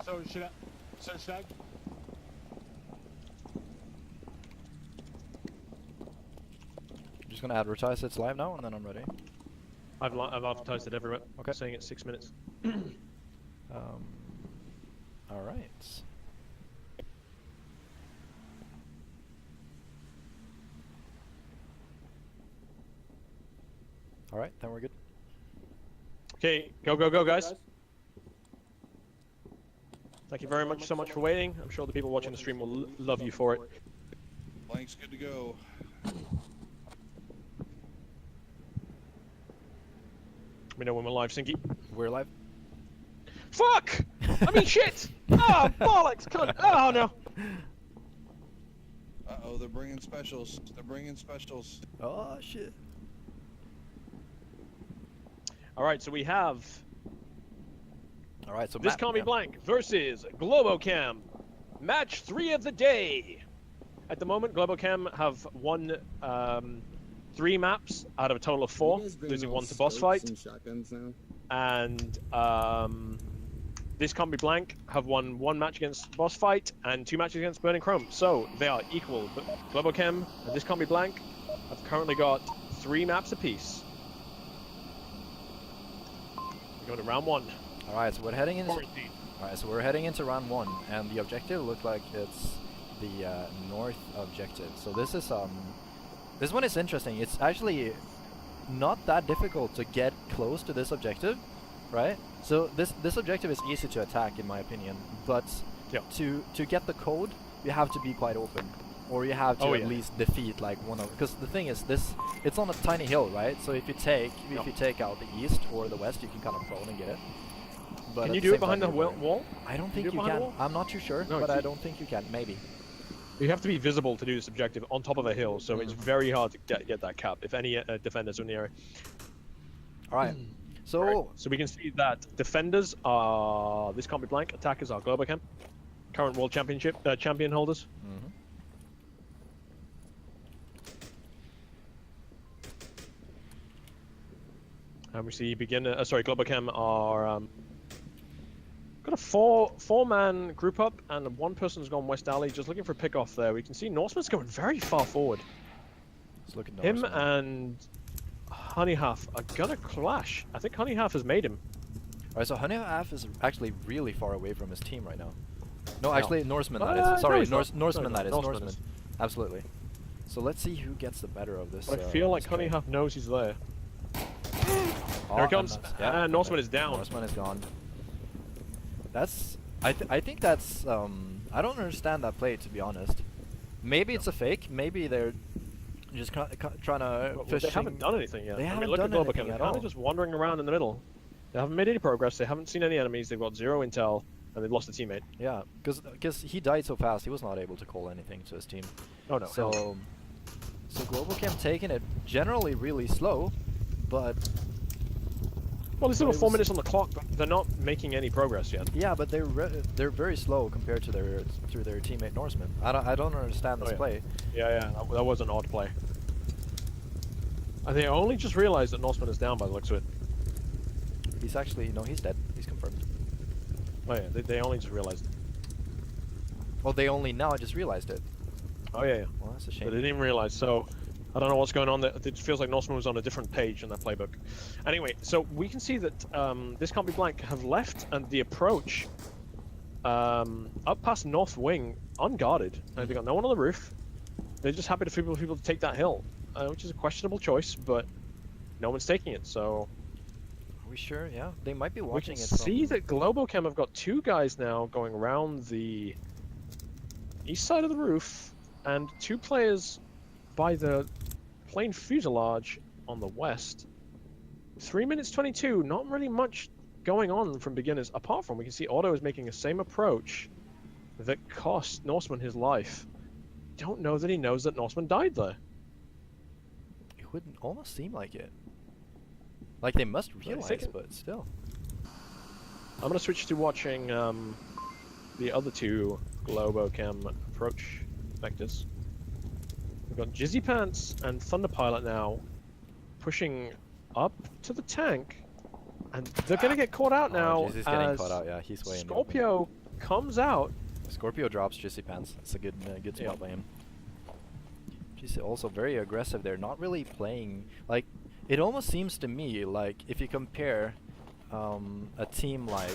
So should I? I'm just gonna advertise it's live now, and then I'm ready. I've advertised it everywhere. Okay. Saying it's 6 minutes. All right. All right, then we're good. Okay, go, guys. Thank you very much so much for waiting. I'm sure the people watching the stream will love you for it. Blank's good to go. Let me know when we're live, Synkie. We're live. Fuck! I mean, shit! Oh, bollocks! Cunt! Oh, no! Uh-oh, they're bringing specials. They're bringing specials. Oh shit. Alright, so we have All right, so This Matt, Can't Be yeah. Blank versus Globochem. Match 3 of the day. At the moment, Globochem have won 3 maps out of a total of 4, losing 1 to boss fight. And This Can't Be Blank have won 1 match against boss fight and 2 matches against Burning Chrome. So they are equal. But Globochem and This Can't Be Blank have currently got 3 maps apiece. We're going to round 1. All right, so we're heading into. Quarantine. All right, so we're heading into round 1, and the objective looked like it's the north objective. So this is this one is interesting. It's actually not that difficult to get close to this objective, right? So this objective is easy to attack in my opinion, but Yeah. to get the code, you have to be quite open, or you have to at least defeat like one of. Because the thing is, it's on a tiny hill, right? So if you take out the east or the west, you can kind of prone and get it. But Can at you the do it same behind the time, you're wall? I don't think do it you behind the can. wall? I'm not too sure, No, but it's- I don't think you can. Maybe. You have to be visible to do this objective on top of a hill, so it's very hard to get that cap if any defenders are in the area. All right. So Right. So we can see that defenders are This Can't Be Blank, attackers are Globochem, current world championship champion holders. mhm. And we see Globochem are got a four-man group up, and one person's gone West Alley, just looking for a pick-off there. We can see Norseman's going very far forward. Let's look at Him Norseman. and Honeyhalf are gonna clash. I think Honeyhalf has made him. All right, so Honeyhalf is actually really far away from his team right now. No, No. actually, Norseman that No, is. Sorry, he's not. Norseman No, that is. Norseman Norseman. is. Absolutely. So let's see who gets the better of this. But I feel like this trade. Honeyhalf knows he's there. Oh, There he comes. and that's- And Norseman is down. Norseman is gone. That's. I think that's. I don't understand that play, to be honest. Maybe it's a fake. Maybe they're just trying to Well, fish. they haven't done anything yet. They I mean, haven't look done at Globochem. anything They're at kind all. of just wandering around in the middle. They haven't made any progress. They haven't seen any enemies. They've got 0 intel, and they've lost a teammate. Yeah, because he died so fast, he was not able to call anything to his team. Oh no. So Globochem taking it generally really slow, but Well, there's still But it 4 was- minutes on the clock, but they're not making any progress yet. yeah, but they're very slow compared to their teammate Norseman. I don't understand this Oh, yeah. play. Yeah, that was an odd play. And they only just realized that Norseman is down by the looks of it. He's actually he's dead. He's confirmed. Oh yeah, they only just realized it. Well, they only now just realized it. Oh yeah. Well, that's a But they shame. didn't even realize, so I don't know what's going on there. It feels like Norseman was on a different page in that playbook. Anyway, so we can see that This Can't Be Blank have left and the approach up past North Wing unguarded. And they've got no one on the roof. They're just happy for people to take that hill, which is a questionable choice, but no one's taking it, so... Are we sure? Yeah, they might be We watching can it. see that Globochem have got 2 guys now going around the east side of the roof, and 2 players by the plane fuselage on the west. 3 minutes 22, not really much going on from beginners, apart from we can see Otto is making the same approach that cost Norseman his life. Don't know that he knows that Norseman died there. It would almost seem like it. Like they must realize, second. but still. I'm gonna switch to watching the other 2 Globochem approach vectors. We've got Jizzy Pants and Thunder Pilot now pushing up to the tank, and they're gonna get caught out now. Oh, he's getting as caught out. Yeah, he's way in the open. Scorpio comes out. Scorpio drops Jizzy Pants. That's a good good spot Yeah. by him. Jizzy also very aggressive there, not really playing like. It almost seems to me like if you compare a team like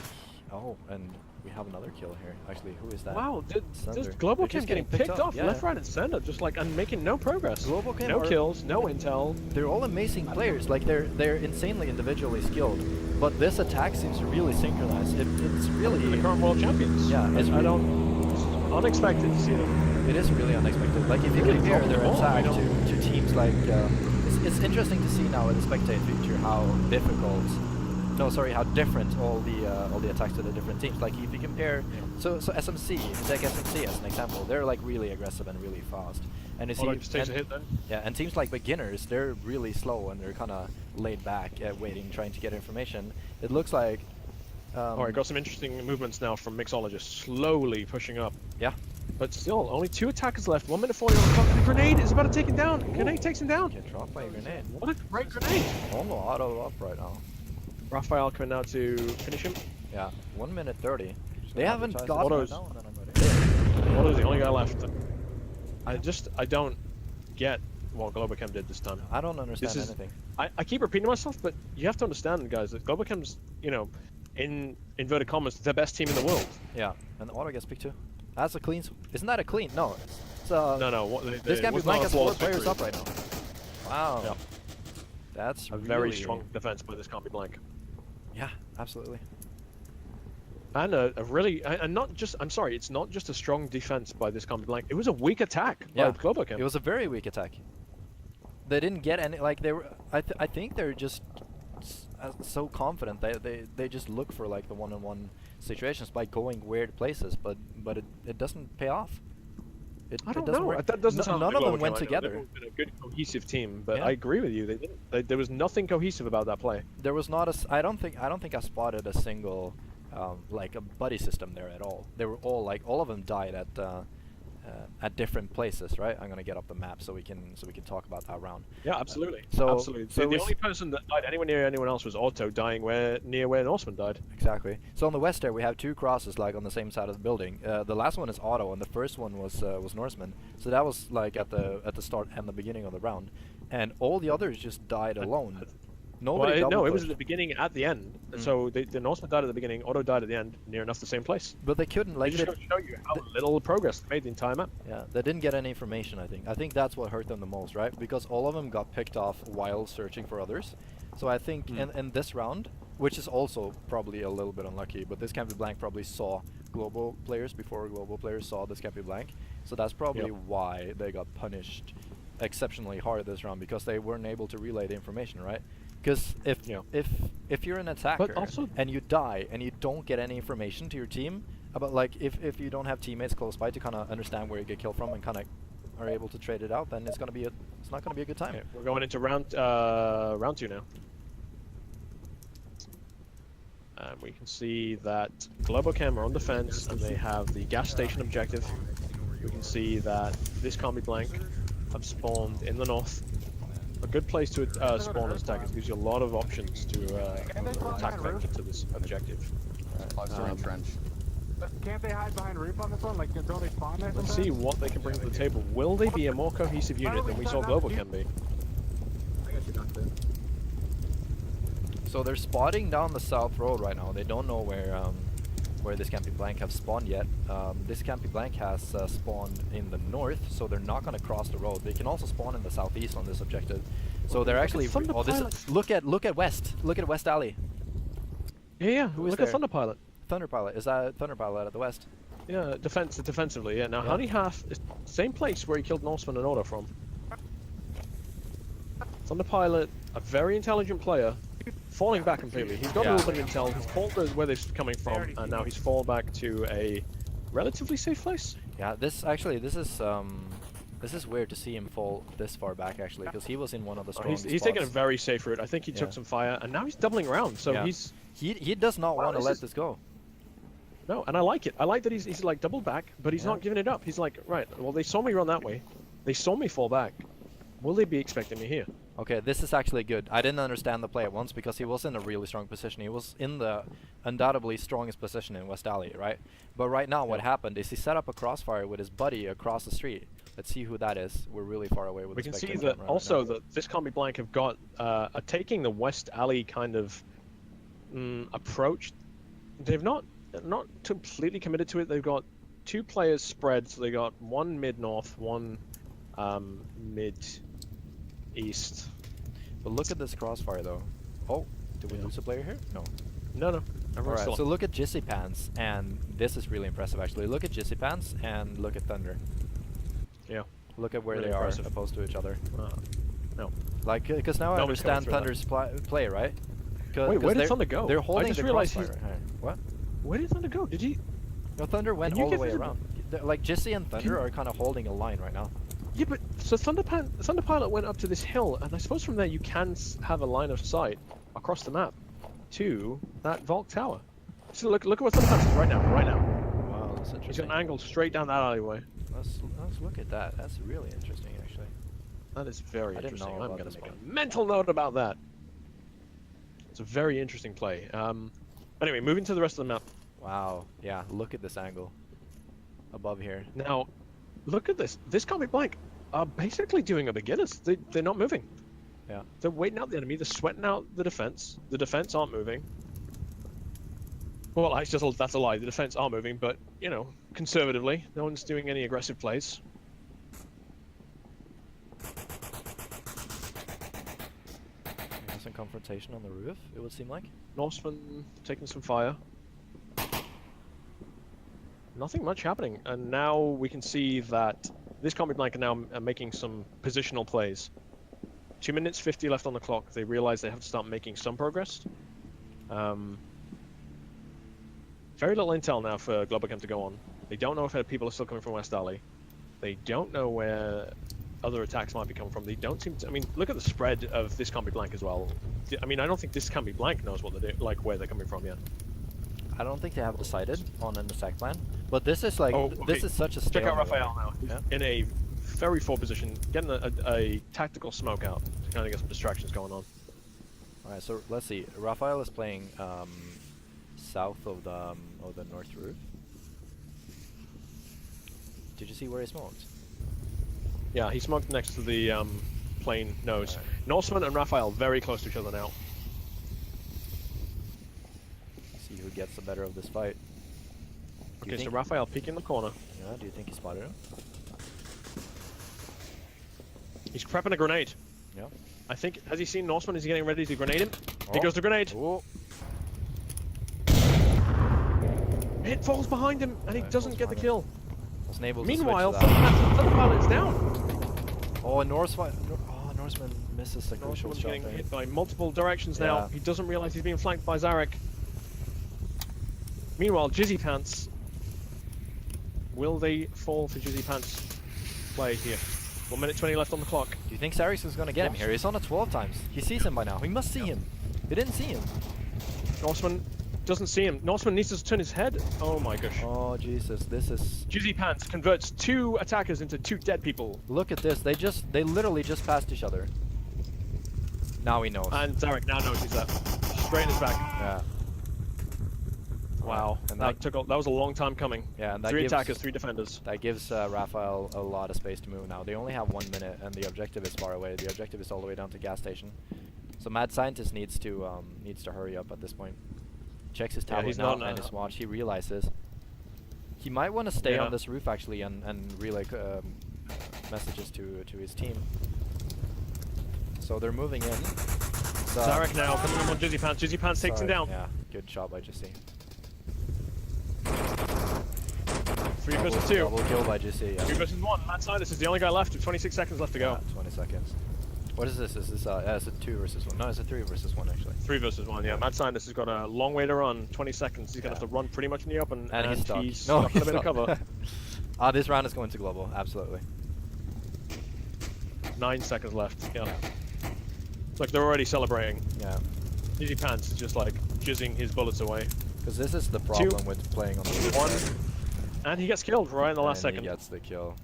and we have another kill here. Actually, who is that? Wow, this Thunder. They're Globochem just getting picked off yeah. left, right, and center, just like and making no progress. Globochem No are- kills, no intel. They're all amazing players. Like they're insanely individually skilled, but this attack seems really synchronized. It's The really current world champions. Yeah, it's I don't. It's unexpected to see them. it is really unexpected. Like if you Really compare dropped their the ball, I attack know. to teams like it's interesting to see now in the spectate feature how different all the attacks to the different teams. Like if you compare, so SMC, take SMC as an example, they're like really aggressive and really fast. And you see, Just takes a hit then. yeah, and teams like beginners, they're really slow and they're kind of laid back, waiting, trying to get information. It looks like. Alright, got some interesting movements now from Mixologist, slowly pushing up. Yeah. But still, only 2 attackers left. 1 minute 40 on the clock. And the grenade is about to take him down. Grenade takes him down. Get dropped by a grenade. What a great grenade! Almost auto up right now. Raphael coming out to finish him. Yeah, 1 minute 30. They haven't got Autos. down, then I'm ready. Otto's the only guy left. I don't get what Globochem did this time. I don't understand This is- anything. I keep repeating myself, but you have to understand, guys, that Globochem's, in inverted commas, the best team in the world. Yeah, and the auto gets picked too. That's a clean. Isn't that a clean? No. It's No, This can be was not blank a has 4 flawless players victory. up right now. Wow. Yeah. That's A very really- strong defense by this can't be blank. Yeah, absolutely. And a really, and not just, I'm sorry, it's not just a strong defense by this can't be blank. It was a weak attack Yeah. by Globochem. It was a very weak attack. They didn't get any. Like they were. I think they're just so confident. They just look for like the one-on-one situations by going weird places, but it doesn't pay off. I it don't doesn't know. work. That doesn't sound None like of them Globochem. went I know together. They've been a good cohesive team, but Yeah. I agree with you. They didn't. There was nothing cohesive about that play. There was not a. I don't think I spotted a single like a buddy system there at all. They were all like all of them died at different places, right? I'm gonna get up the map so we can talk about that round. Yeah, absolutely. So- absolutely. so the we only person that died anywhere near anyone else was Otto dying near where Norseman died. Exactly. So on the west there we have 2 crosses like on the same side of the building. The last one is Otto and the first one was Norseman. So that was like at the start and the beginning of the round, and all the others just died alone. Nobody. Well, no, it double was at pushed. the beginning at the end. Mm. So the Norseman died at the beginning, Otto died at the end, near enough the same place. But they couldn't like. They just show you how little progress they made the entire map. Yeah, they didn't get any information. I think that's what hurt them the most, right? Because all of them got picked off while searching for others. So I think in this round, which is also probably a little bit unlucky, but this Can't Be Blank probably saw global players before global players saw this Can't Be Blank. So that's probably why they got punished exceptionally hard this round, because they weren't able to relay the information, right? Because if you're an attacker also- and you die and you don't get any information to your team about, like, if you don't have teammates close by to kind of understand where you get killed from and kind of are able to trade it out, then it's not gonna be a good time. Okay, we're going into round 2 now. And we can see that Globochem are on defense and they have the gas station objective. We can see that this can't be blank have spawned in the north. A good place to spawn and attack. It gives you a lot of options to attack vector to this objective. Trench. Can't they hide behind roof on this one? Like, don't they spawn there? Let's see what they can bring to the table. Will they be a more cohesive unit than we saw Globochem be? So they're spotting down the south road right now. They don't know where this Can't Be Blank have spawned yet. This Can't Be Blank has spawned in the north, so they're not going to cross the road. They can also spawn in the southeast on this objective. So they're actually. Thunder Pilot. Look at west. Look at West Alley. Yeah, Who is look at there? Thunder Pilot. Thunder Pilot. Is that Thunder Pilot at the west? Yeah, defensively, yeah. Now, Yeah. Honey Half is same place where he killed Norseman and Otto from. Thunder Pilot, a very intelligent player, falling back completely. He's got a little bit of intel. He's called where they're coming from, and now he's fallen back to a relatively safe place. Yeah. This is weird to see him fall this far back actually, because he was in one of the strongest He's taken a spots. very safe route. I think he took some fire, and now he's doubling around. So Yeah. He does not want to this let is- this go. No, and I like it. I like that he's like doubled back, but he's not giving it up. He's like, right, well, they saw me run that way. They saw me fall back. Will they be expecting me here? Okay, this is actually good. I didn't understand the play at once because he was in a really strong position. He was in the undoubtedly strongest position in West Alley, right? But right now what happened is he set up a crossfire with his buddy across the street. Let's see who that is. We're really far away with We the can see spectator that camera also right now. that this Can't Be Blank have got are taking the West Alley kind of approach. They've not completely committed to it. They've got 2 players spread, so they got one mid-north, one mid-east. But look at this crossfire though. Oh, did we lose a player here? No. No. Everyone's Alright, still so look at Jizzy Pants, and this is really impressive actually. Look at Jizzy Pants and look at Thunder. Yeah. Look at where Really they impressive. are opposed to each other. No. Like, because now I Nobody's coming understand through Thunder's play, right? Wait, where did Thunder go? They're I holding just the realized crossfire. Alright, what? Where did Thunder go? Did he? No, Thunder went Can you all the get way visible- around. Like, Jizzy and Thunder are kind of holding a line right now. Yeah, but so Thunder Pilot went up to this hill, and I suppose from there you can have a line of sight across the map to that Volk Tower. So look at what Thunder Pilot is right now. Wow, that's He's got interesting. an angle straight down that alleyway. Let's look at that. That's really interesting, actually. That is very I didn't interesting. know I'm about going to this make one. a mental note about that. It's a very interesting play. Anyway, moving to the rest of the map. Wow. Yeah, look at this angle above here. Now, look at this. This Can't Be Blank are basically doing a beginners. They're not moving. Yeah. They're waiting out the enemy. They're sweating out the defense. The defense aren't moving. Well, that's a lie. The defense are moving, but, you know, conservatively. No one's doing any aggressive plays. Some confrontation on the roof, it would seem like. Norseman taking some fire. Nothing much happening, and now we can see that this Can't Be Blank are now making some positional plays. 2 minutes 50 left on the clock. They realize they have to start making some progress. Very little intel now for Globochem to go on. They don't know if people are still coming from West Alley. They don't know where other attacks might be coming from. They don't seem to. I mean, look at the spread of this Can't Be Blank as well. I mean, I don't think this Can't Be Blank knows what they're doing, like where they're coming from yet. I don't think they have decided on an attack plan, but this is like, this is such a Check out stalemate. Raphael now. He's in a very full position, getting a tactical smoke out to kind of get some distractions going on. Alright, so let's see. Raphael is playing south of the north roof. Did you see where he smoked? Yeah, he smoked next to the plane nose. Right. Norseman and Raphael very close to each other now. See who gets the better of this fight. Do you Okay, so think- Raphael peeking the corner. Yeah, do you think he spotted him? He's prepping a grenade. Yeah. I think, has he seen Norseman? Is he getting ready to grenade him? Here Oh. goes the grenade. Oh. It falls behind him, and he Yeah, it doesn't falls get the behind him. kill. Wasn't able to Meanwhile, switch to that. Thunder Pilot is down. Oh, Norseman misses the crucial Norseman's shot getting there. hit by multiple directions now. Yeah. He doesn't realize he's being flanked by Zarek. Meanwhile, Jizzy Pants. Will they fall for Jizzy Pants' play here? 1 minute 20 left on the clock. Do you think Sarix is gonna get him Yes. here? He's on it 12 times. He sees him by now. He must see him. He didn't see him. Norseman doesn't see him. Norseman needs to turn his head. Oh my gosh. Oh Jesus, this is. Jizzy Pants converts 2 attackers into 2 dead people. Look at this. They literally just passed each other. Now he knows. And Zarek now knows he's that. Straight in his back. Yeah. Wow. And That was a long time coming. Yeah, and that 3 gives- attackers, 3 defenders. That gives Raphael a lot of space to move now. They only have 1 minute, and the objective is far away. The objective is all the way down to gas station. So Mad Scientist needs to hurry up at this point. Checks his Yeah, tablet he's now not, and his watch. He realizes he might want to stay Yeah. on this roof actually and relay messages to his team. So they're moving in. So Zarek now coming in on Jizzy Pants. Jizzy Pants takes him down. Yeah, good job by Jesse. 3 versus 2. Double kill by Jesse. 2 versus 1. Mad Scientist is the only guy left with 26 seconds left to go. Yeah, 20 seconds. What is this? Is this it's a 2 versus 1? No, it's a 3 versus 1 actually. 3 versus 1, yeah. Mad Scientist has got a long way to run. 20 seconds. He's going to Yeah. have to run pretty much in the open. And he's stuck. Stuck in a bit of cover. This round is going to global, absolutely. 9 seconds left. Yeah. It's like they're already celebrating. Yeah, Jizzy Pants is just like jizzing his bullets away. because this is the problem with playing on the roof. 1. And he gets killed right in the last and second. he gets the kill.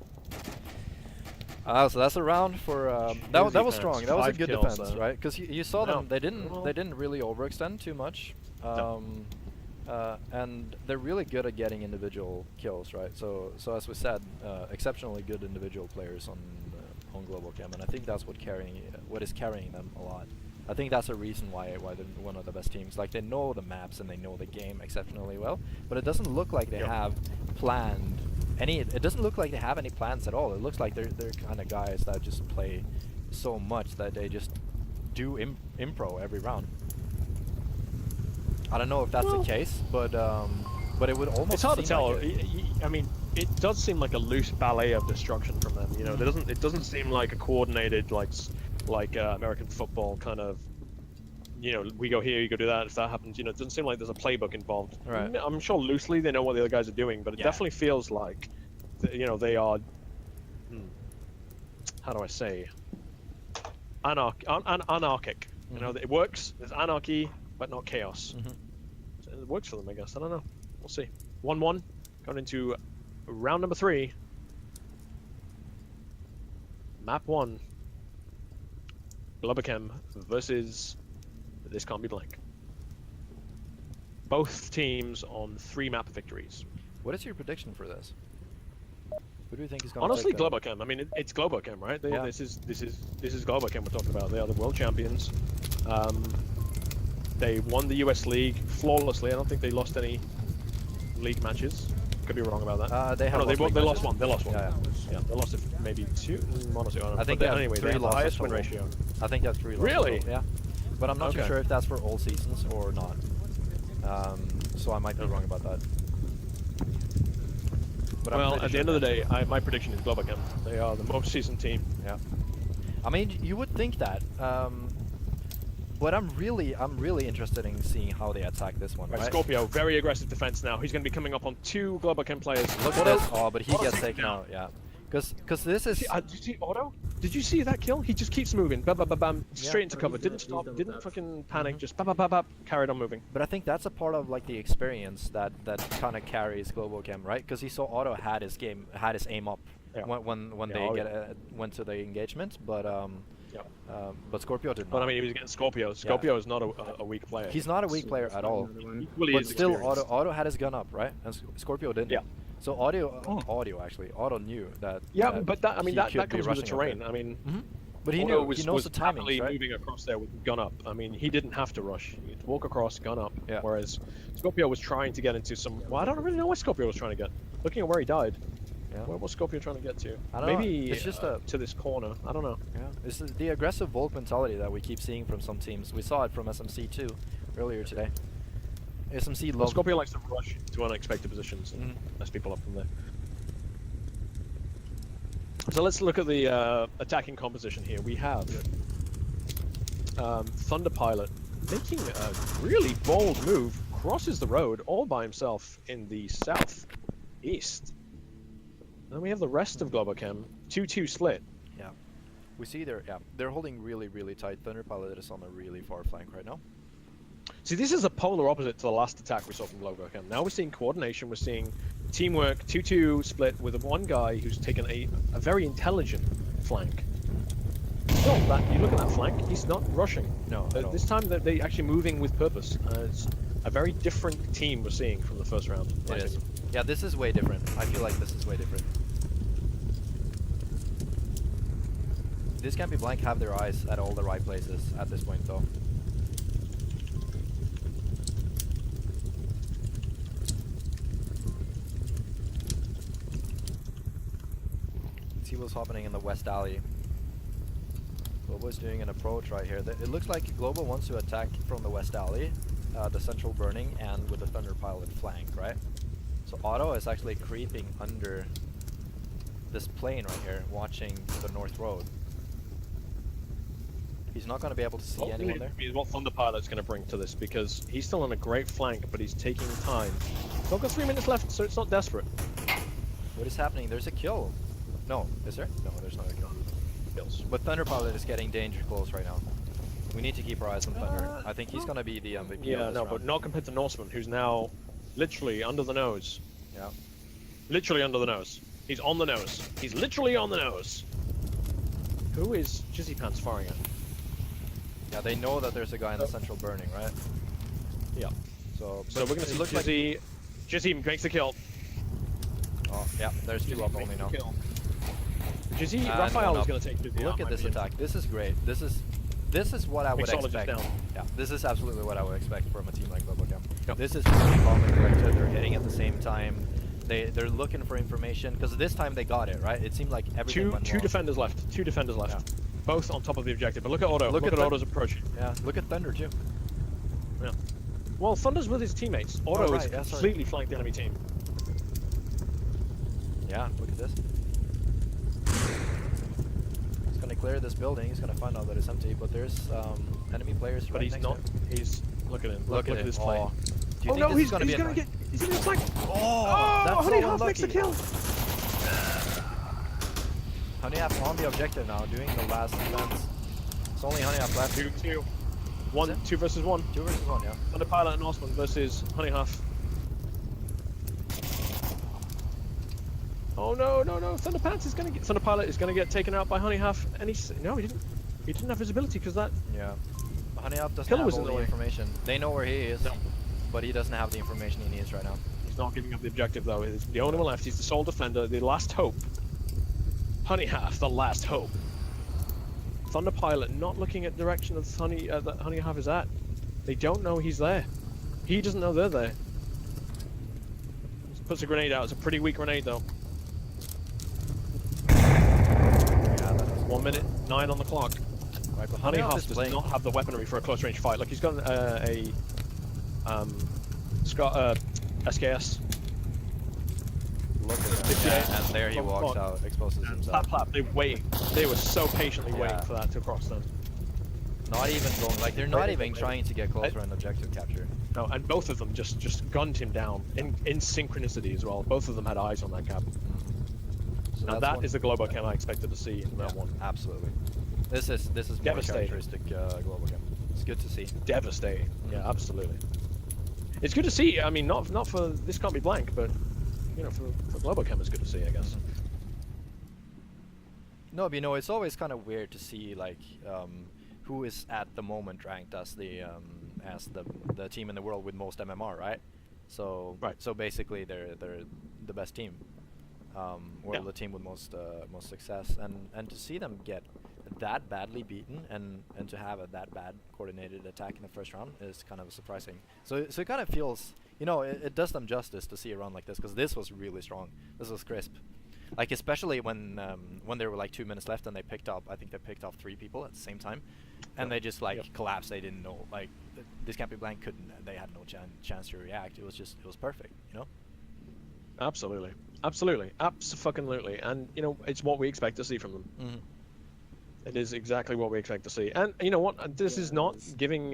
So that's a round for that was defense. strong. That was a 5 good kills, defense, though. right? Because you saw No. them. They didn't Well- really overextend too much. And they're really good at getting individual kills, right? So as we said, exceptionally good individual players on Globochem, and I think that's what is carrying them a lot. I think that's a reason why they're one of the best teams. Like, they know the maps and they know the game exceptionally well, but it doesn't look like they have planned any. It doesn't look like they have any plans at all. It looks like they're kind of guys that just play so much that they just do impro every round. I don't know if that's the case, but it would almost. It's hard to seem tell. like it. I mean, it does seem like a loose ballet of destruction from them. You know, it doesn't seem like a coordinated like American football kind of. You know, we go here, you go do that. If that happens, you know, it doesn't seem like there's a playbook involved. Right. I'm sure loosely they know what the other guys are doing, but it definitely feels like, you know, they are. How do I say? Anarchic. You know, it works. There's anarchy, but not chaos. So it works for them, I guess. I don't know. We'll see. 1-1 going into round number 3. Map 1. Globochem versus This Can't Be Blank. Both teams on 3 map victories. What is your prediction for this? Who do you think is going to Honestly, take them? Globochem. I mean, it's Globochem, right? Yeah. This is Globochem we're talking about. They are the world champions. They won the US League flawlessly. I don't think they lost any league matches. Could be wrong about that. They have no, they league lost matches. one. They lost one. Yeah, Yeah, they lost it maybe 2, 1 or 2. I don't know. I think But they have anyway, 3 they have the losses highest win total. ratio. I think that's 3 losses. Really? total, yeah. But I'm not too Okay. sure if that's for all seasons or not. So I might be wrong about that. But I'm Well, pretty at the sure end of the that's- day, my prediction is Globochem. They are the most seasoned team. Yeah. I mean, you would think that. But I'm really interested in seeing how they attack this one. Right, Right? Scorpio, very aggressive defense now. He's going to be coming up on 2 Globochem players. Look at Otto- this. Oh, but he Otto gets taken taken down. out. Yeah. Because this is. Did you see Otto? Did you see that kill? He just keeps moving. Bam, bam, bam, bam. Straight into Yeah. cover. Didn't stop. Didn't fucking panic. Just bam, bam, bam, bam. Carried on moving. But I think that's a part of like the experience that kind of carries Globochem, right? Because he saw Otto had his aim up Yeah. when Yeah, they oh, went to the engagement, but Yeah. But Scorpio did not. But I mean, he was getting Scorpio. Scorpio is not a weak player. He's not a weak player at all. equally But is still, experienced. Otto had his gun up, right? And Scorpio didn't. Yeah. So Otto knew that. Yeah, that but that he that could be comes with the rushing up terrain. there. I mean, But he Otto knew. He knows the happily timings, right? moving across there with gun up. I mean, he didn't have to rush. He could walk across, gun up. Yeah. Whereas Scorpio was trying to get into some. Well, I don't really know what Scorpio was trying to get. Looking at where he died, Yeah. where was Scorpio trying to get to? I don't know. Maybe It's just to this corner. I don't know. Yeah. It's the aggressive Volk mentality that we keep seeing from some teams. We saw it from SMC too earlier today. SMC Well, loves. Scorpio likes to rush to unexpected positions and mess people up from there. So let's look at the attacking composition here. We have Thunder Pilot making a really bold move, crosses the road all by himself in the southeast. Then we have the rest of Globochem, 2-2 split. Yeah. We see they're holding really tight. Thunder Pilot is on a really far flank right now. See, this is a polar opposite to the last attack we saw from Globochem. Now we're seeing coordination, we're seeing teamwork, 2-2 split with one guy who's taken a very intelligent flank. Still, you look at that flank, he's not rushing. No, at all. This time they're actually moving with purpose. It's a very different team we're seeing from the first round. I It is. think. Yeah, this is way different. I feel like this is way different. This Can't Be Blank have their eyes at all the right places at this point, though. See what's happening in the West Alley. Globo's doing an approach right here. It looks like Globo wants to attack from the West Alley, the central burning, and with the Thunder Pilot flank, right? So Otto is actually creeping under this plane right here, watching the North Road. He's not going to be able to see What anyone really there. is what Thunder Pilot's going to bring to this, because he's still on a great flank, but he's taking time. Still got 3 minutes left, so it's not desperate. What is happening? There's a kill. No, is there? No, there's not a kill. Kills. But Thunder Pilot is getting danger close right now. We need to keep our eyes on Thunder. I think he's going to be the MVP. Yeah, of this no, round. but not compared to Norseman, who's now literally under the nose. Yeah. Literally under the nose. He's on the nose. He's literally on the nose. Who is Jizzy Pants firing at? Yeah, they know that there's a guy in the central burning, right? Yeah. So So we're gonna see looks like Jizzy. Jizzy makes the kill. oh yeah, there's two up only now. Jizzy, And Raphael one is up. gonna take Jizzy. Look at this attack. This is great. This is what I would Mixologist expect. down. Yeah, this is absolutely what I would expect from a team like Globochem. Yep. This is really calm and collected. They're hitting at the same time. They're looking for information because this time they got it right. It seemed like everything went Two wrong. defenders left. Two defenders left. Yeah. Both on top of the objective. But look at Otto. Look at Thun- Otto's approach. Yeah, look at Thunder too. Yeah. Well, Thunder's with his teammates. Otto right, is yeah, sorry. completely flanked the enemy team. Yeah, look at this. He's gonna clear this building. He's gonna find out that it's empty, but there's enemy players But right he's next not. to him. He's look at him. Look at his him. play. Oh. Do you Oh think no, this he's is gonna be gonna a get. He's gonna get flanked. Oh, that's Honey so Half makes the unlucky. kill. Honey Half on the objective now, doing the last defense. It's only Honey Half left. 2-2. One, Is it? 2 versus 1. 2 versus 1, yeah. Thunder Pilot and Osman versus Honey Half. Oh no, no, no! Thunder Pants is gonna get. Thunder Pilot is gonna get taken out by Honey Half, and no, he didn't. He didn't have visibility because that. Yeah. Honey Half doesn't Killer have was all in the the way. information. They know where he is, No. but he doesn't have the information he needs right now. He's not giving up the objective though. He's the only one left. He's the sole defender, the last hope. Honey Half, the last hope. Thunder Pilot not looking at direction of Honey that Honey Half is at. They don't know he's there. He doesn't know they're there. Just puts a grenade out. It's a pretty weak grenade though. Yeah, that is 1 minute 9 on the clock. right. But Honey Half is does playing. not have the weaponry for a close range fight. Like he's got SKS. Look at that. 58. Yeah, and there he Come walks on. out, exposes himself. Clap, clap. They wait. They were so patiently waiting Yeah. for that to cross them. Not even going, like, they're not Wait, even wait. trying to get closer on objective capture. No, and both of them just gunned him down in synchronicity as well. Both of them had eyes on that cap. So Now that's that one- is the Globochem I expected to see in round yeah, 1. absolutely. This is more Devastating. characteristic Globochem. It's good to see. Devastating. Yeah, absolutely. It's good to see. I mean, not for this can't be blank, but you know, for Globochem, it's good to see, I guess. No, but you know, it's always kind of weird to see like who is at the moment ranked as the team in the world with most MMR, right? So Right. So basically, they're the best team, or Yeah. the team with most success, and to see them get that badly beaten and to have that bad coordinated attack in the first round is kind of surprising. So it kind of feels, you know, it does them justice to see a run like this, because this was really strong. This was crisp. Like especially when there were like 2 minutes left and they picked up, I think they picked off 3 people at the same time, and they just like collapsed. They didn't know, like this can't be blank. They had no chance to react. It was perfect, you know. Absolutely, absolutely, abso-fucking-lutely, and you know, it's what we expect to see from them. Mm-hmm. It is exactly what we expect to see. And you know what? This is not giving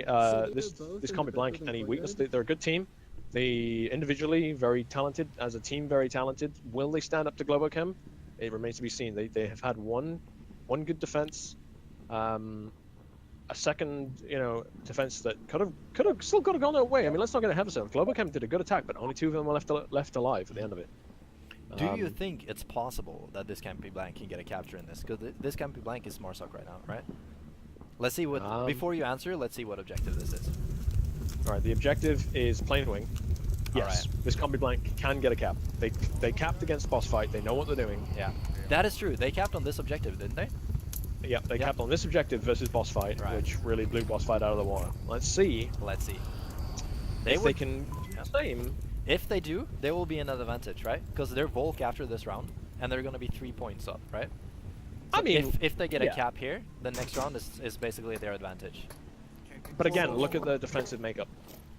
this can't be blank any weakness. They're a good team. They individually very talented, as a team very talented. Will they stand up to Globochem? It remains to be seen. They have had one good defense, a second defense that could have still gone their way. I mean, let's not get ahead of ourselves. Globochem did a good attack, but only 2 of them were left alive at the end of it. Do you think it's possible that this can't be blank can get a capture in this? Because this can't be blank is Marsoc right now, right? Let's see what. Before you answer, let's see what objective this is. All right, the objective is plain wing. Yes, Alright. this combi blank can get a cap. They capped against boss fight. They know what they're doing. Yeah, that is true. They capped on this objective, didn't they? Yep, they capped on this objective versus boss fight, Right. which really blew boss fight out of the water. Let's see Let's see. if they can do the same. If they do, they will be in an advantage, right? Because they're Volk after this round, and they're going to be 3 points up, right? I So mean, if they get yeah. a cap here, the next round is basically their advantage. But again, look at the defensive makeup.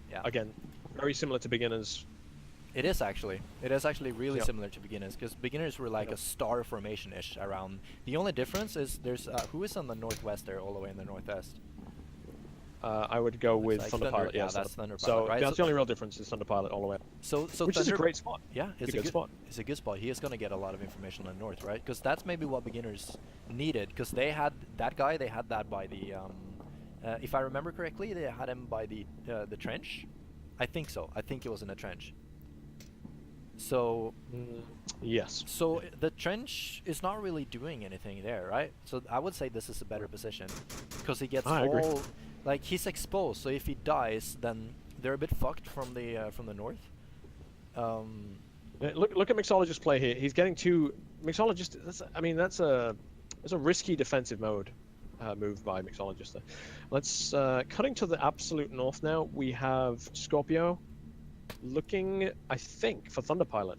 Yeah. Again, very similar to beginners. It is actually. It is actually really Yep. similar to beginners, because beginners were like Yep. a star formation-ish around. The only difference is there's who is on the northwest there, all the way in the northwest. I would go with like Thunder Thunder- Pilot. yeah, Yes, that's Thunder So Pilot, right? that's So- the only real difference is Thunder Pilot all the way. So Which is a Thunder- great spot. Yeah, It's a good spot. It's a good spot. He is going to get a lot of information on the north, right? Because that's maybe what beginners needed. Because they had that guy. They had that by the. If I remember correctly, they had him by the trench. I think so. I think it was in a trench. So Yes. So the trench is not really doing anything there, right? So I would say this is a better position because he gets I agree. all like he's exposed. So if he dies, then they're a bit fucked from the north. Look at Mixologist play here. He's getting two. Mixologist. That's a risky defensive mode move by Mixologist there. Let's cutting to the absolute north now. We have Scorpio looking, I think, for Thunder Pilot.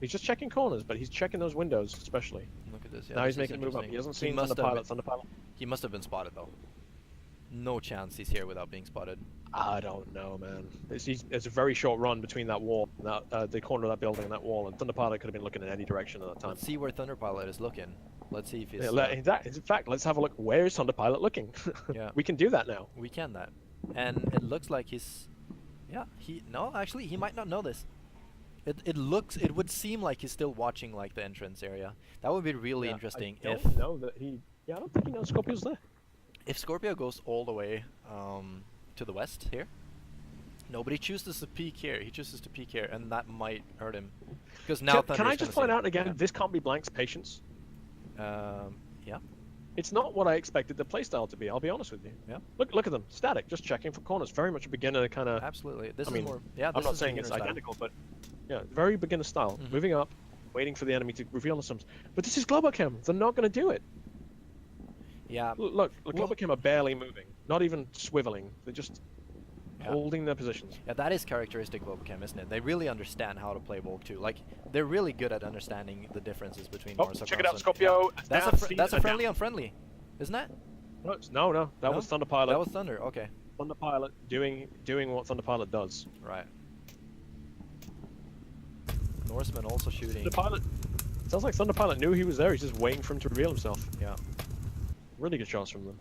He's just checking corners, but he's checking those windows especially. Look at this. Yeah, Now this he's is making a move up. He hasn't seen must Thunder have Pilot. been- Thunder Pilot. He must have been spotted though. No chance he's here without being spotted. I don't know, man. It's a very short run between that wall, and the corner of that building and that wall, and Thunder Pilot could have been looking in any direction at that time. Let's see where Thunder Pilot is looking. Let's see if he's. In fact, let's have a look. Where is Thunder Pilot looking? Yeah. We can do that now. We can that, and it looks like he's. Yeah, actually he might not know this. It would seem like he's still watching like the entrance area. That would be really interesting I if don't know that he. Yeah, I don't think he knows Scorpio's there. if Scorpio goes all the way to the west here. Nobody chooses to peek here. He chooses to peek here, and that might hurt him. Because now Can I just point out again? This can't be Blank's patience. Yeah. It's not what I expected the playstyle to be. I'll be honest with you. Yeah. Look at them, static, just checking for corners. Very much a beginner kind of. Absolutely. This I is mean, more. Yeah. I'm This not is saying it's beginner style. identical, but yeah, very beginner style. Mhm. Moving up, waiting for the enemy to reveal themselves. But this is Globochem. They're not going to do it. Yeah. Look, Well- Globochem are barely moving, not even swiveling. They're just holding their positions. Yeah, that is characteristic of Globochem, isn't it? They really understand how to play Volk 2. Like, they're really good at understanding the differences between Oh, North check it out, and- Scorpio. That's Down, a speed, that's a and friendly down. on friendly, isn't that? No, that No? was Thunder Pilot. That was Thunder. Okay. Thunder Pilot doing what Thunder Pilot does. Right. Norseman also shooting. Thunder Pilot. Sounds like Thunder Pilot knew he was there. He's just waiting for him to reveal himself. Yeah. Really good shots from them.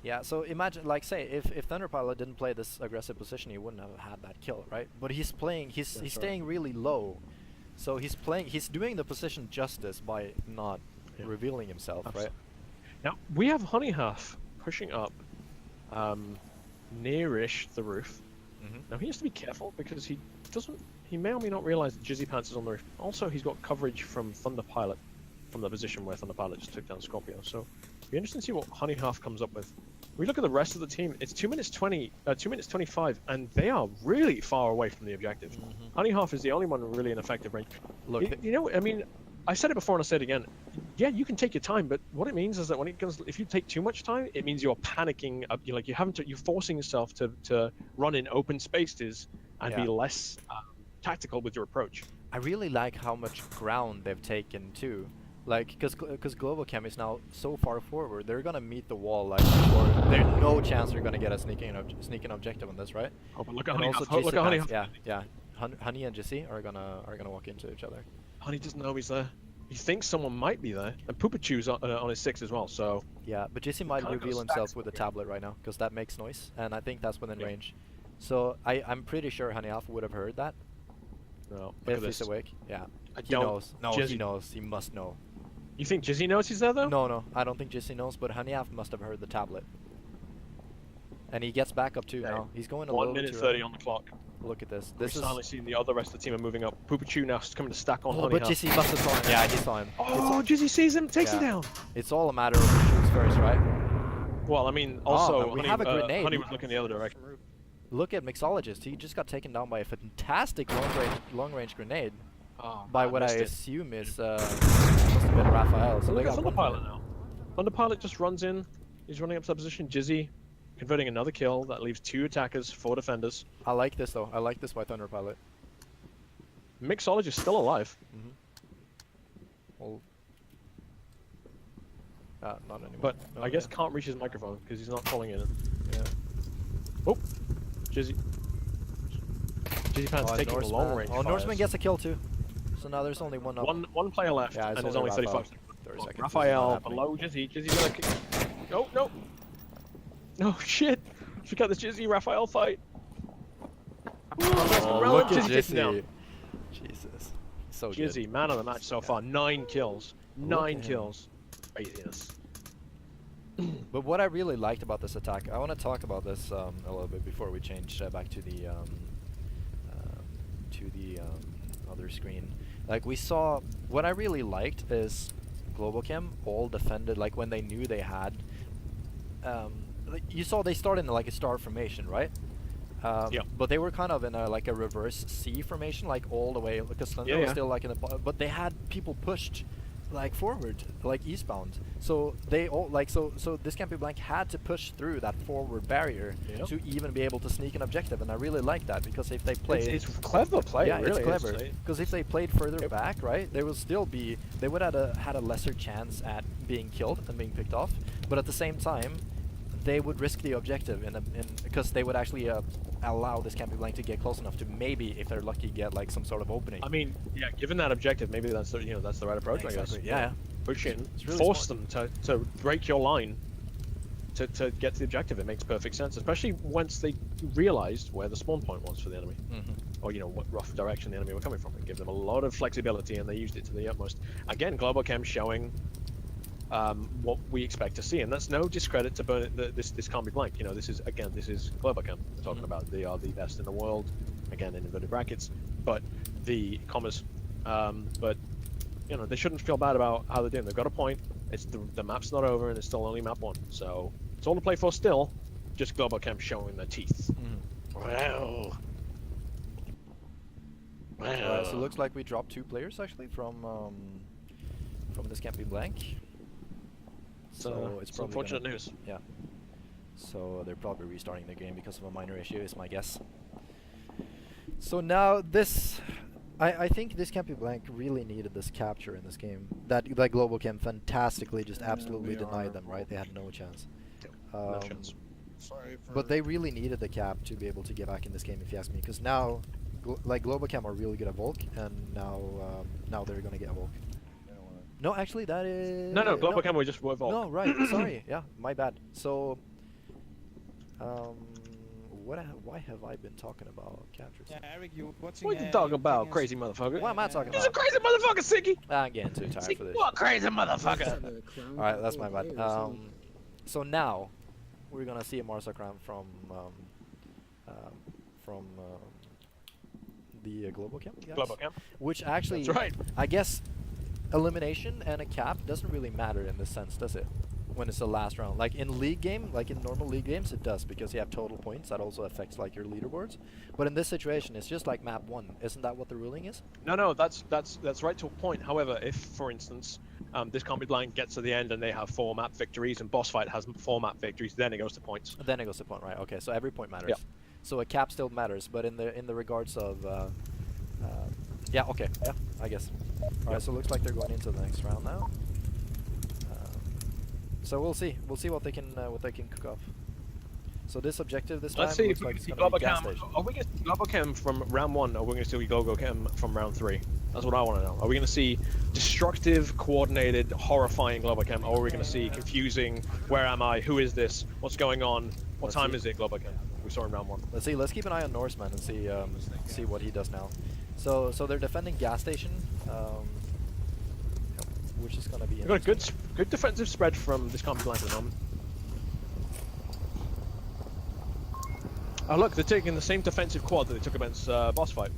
Yeah, so imagine, like, say, if Thunder Pilot didn't play this aggressive position, he wouldn't have had that kill, right? But he's playing, he's right. staying really low, so he's doing the position justice by not revealing himself, Absolutely. right? Now we have Honey Half pushing up, nearish the roof. Mm-hmm. Now he has to be careful because he may or may not realize that Jizzy Pants is on the roof. Also, he's got coverage from Thunder Pilot, from the position where Thunder Pilot just took down Scorpio. So, it'll be interesting to see what Honey Half comes up with. We look at the rest of the team. It's 2 minutes 20, 2 minutes 25, and they are really far away from the objective. Mm-hmm. Honey Half is the only one really in effective range. Look, You know, I mean, I said it before and I say it again. Yeah, you can take your time, but what it means is that if you take too much time, it means you're panicking. You're forcing yourself to run in open spaces and be less tactical with your approach. I really like how much ground they've taken too. Like, because Globochem is now so far forward, they're gonna meet the wall like before. There's no chance they're gonna get a sneaking objective on this, right? Oh, but look at And Honey also Half. Look at Honey Half. Half. Yeah. Honey and Jesse are gonna walk into each other. Honey doesn't know he's there. He thinks someone might be there, and Poopachu's on his 6 as well. So Yeah, but Jesse might Kinda reveal goes himself stacks with a here. tablet right now, because that makes noise, and I think that's within Yeah. range. So I'm pretty sure Honey Alpha would have heard that no, look if at he's this. awake. Yeah, I he don't- knows. No, he Jesse- knows. He must know. You think Jizzy knows he's there though? No, I don't think Jesse knows, but Honey Alpha must have heard the tablet. And he gets back up too Okay. now. He's going a 1 little bit minute too 30 early. on the clock. Look at this. We're This is. finally seeing the other rest of the team are moving up. Poopachu now is coming to stack on Oh, Honey but Half. Jesse must have saw him. Yeah, he saw him. Oh, Jizzy sees him, takes him Yeah. down. It's all a matter of who shoots first, right? Well, I mean, also, and we Honey, have a grenade. Honey was looking the other direction. Look at Mixologist. He just got taken down by a fantastic long-range grenade. Oh, By man, what I missed it. assume is must have been Raphael. So they Look at got Thunder one Pilot minute. now. Thunder Pilot just runs in. He's running up to that position. Jizzy converting another kill. That leaves 2 attackers, 4 defenders. I like this though. I like this by Thunder Pilot. Mixologist is still alive. Well, not anymore. But No, I guess yeah. can't reach his microphone because he's not calling in. Yeah. Oh, Jizzy. Jizzy Pants Oh, taking Norseman. long range. Oh, Norseman gets a kill too. So now there's only one up. one player left, Yeah, it's and there's only 35 Raphael. seconds. 30 Oh, seconds. Raphael This is not below Jizzy. Jizzy's gonna kick. Oh no! No shit! Forgot the Jizzy Raphael fight. Oh, Rel- look at Jizzy takes him down. Jesse. Jesus. So Jizzy, good. man of the match so far. 9 kills. Look 9 at him. kills. Craziness. But what I really liked about this attack, I want to talk about this a little bit before we change back to the other screen. Like we saw, what I really liked is Globochem all defended like when they knew they had. Like, you saw they started in like a star formation, right? Yeah. But they were kind of in a like a reverse C formation, like all the way because Thunder was still like in the but they had people pushed like forward, like eastbound. So they all like so this Campy Blank had to push through that forward barrier to even be able to sneak an objective, and I really like that because if they played, it's clever play. yeah, it really it's clever. is. Because if they played further back, right, they would still be they would have had a lesser chance at being killed and being picked off, but at the same time, they would risk the objective in because they would actually allow this Campy Blank to get close enough to maybe, if they're lucky, get like some sort of opening. I mean, yeah, given that objective, maybe that's the that's the right approach. Exactly. I guess. Yeah. Push in, really force them to break your line to get to the objective. It makes perfect sense, especially once they realized where the spawn point was for the enemy, or what rough direction the enemy were coming from. It gave them a lot of flexibility, and they used it to the utmost. Again, Globochem showing what we expect to see, and that's no discredit to this can't be blank. This is Globochem we're talking about. They are the best in the world, again in inverted brackets, but the commas. But they shouldn't feel bad about how they're doing. They've got a point. It's the map's not over, and it's still only map 1, so it's all to play for still. Just Globochem showing their teeth. Wow. So it looks like we dropped 2 players actually from this Campy Blank. So it's probably unfortunate news. Yeah. So they're probably restarting the game because of a minor issue, is my guess. So now this, I think this Campy Blank really needed this capture in this game. That Globochem fantastically just absolutely denied them, right? They had no chance. No chance. Sorry for. But they really needed the cap to be able to get back in this game, if you ask me, because now, Globochem are really good at Volk, and now they're gonna get a Volk. No, actually, that is... No, Globochem we just were Volk. No, right, sorry, yeah, my bad. So, why have I been talking about captures? Yeah, Eric, you watching? What are you talking about, crazy motherfucker? What am I talking He's a about? crazy motherfucker, Siggy! I'm getting too tired for this. What crazy motherfucker? Alright, that's my bad. So now, we're gonna see a Marsacram from the Globochem, yes? Globochem. Which actually, That's right. I guess, elimination and a cap doesn't really matter in this sense, does it? When it's the last round, like in league game, like in normal league games, it does, because you have total points. That also affects like your leaderboards. But in this situation, it's just like map 1. Isn't that what the ruling is? No, that's right to a point. However, if, for instance, this Can't Be Blind gets to the end and they have 4 map victories and boss fight has 4 map victories, then it goes to points. Then it goes to point, right? Okay, so every point matters. Yep. So a cap still matters, but in the regards of, yeah, okay, yeah, I guess. All right, so it looks like they're going into the next round now. So we'll see what they can cook up. So this objective this time Let's see looks if we like can it's see gonna be gas Globochem. station. Are we going to see Globochem from round 1, or are we going to see Globochem from round 3? That's what I want to know. Are we going to see destructive, coordinated, horrifying Globochem, or are we going to see confusing, where am I, who is this, what's going on, what Let's time see. is it, Globochem? We saw in round 1. Let's see. Let's keep an eye on Norseman and see what he does now. So they're defending gas station, which is gonna be. We've got a good defensive spread from this Can't Be Blind at the moment. Oh look, they're taking the same defensive quad that they took against boss fight.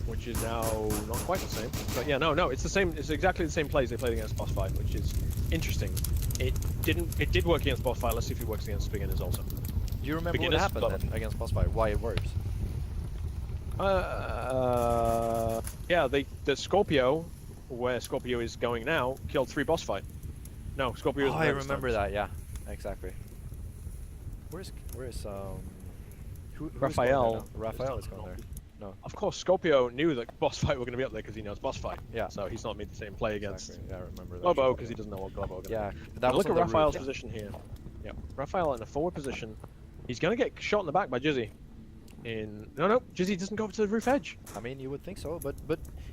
Which is now not quite the same. But yeah, no, it's the same. It's exactly the same plays they played against boss fight, which is interesting. It did work against boss fight. Let's see if it works against beginners also. Do you remember Beginners, what happened then against boss fight? Why it works? Yeah, the Scorpio, where Scorpio is going now, killed 3 boss fight. No, Scorpio is Oh, I remember that. Yeah, exactly. Where's who's Raphael. going there now? Raphael is going there. No. Of course, Scorpio knew that boss fight were going to be up there because he knows boss fight. Yeah. So he's not made the same play against Exactly. Yeah, I remember that. Globo because he doesn't know what Globo is. Yeah, Now that was look on at the roof. Raphael's position here. Yeah, Raphael in a forward position. He's going to get shot in the back by Jizzy. No, Jizzy doesn't go up to the roof edge. I mean, you would think so, but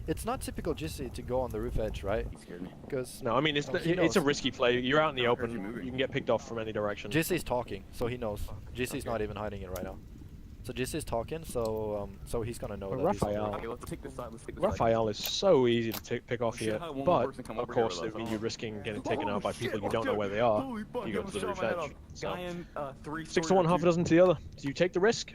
it's not typical Jizzy to go on the roof edge, right? He scared me. Because No, I mean it's a risky play. You're out in the open. You can get picked off from any direction. Jizzy's talking, so he knows. Jizzy's not even hiding it right now. So Jizzy's talking, so he's gonna know But that he's on the Raphael- roof. Okay, let's take this side. Let's take this side. Raphael is so easy to pick off We should here, have one more but person come of over here course with us. you're risking getting taken out by people you don't know where they are. You go to the roof edge. So Guy in 3 6 to 1, half a dozen to the other. Do you take the risk?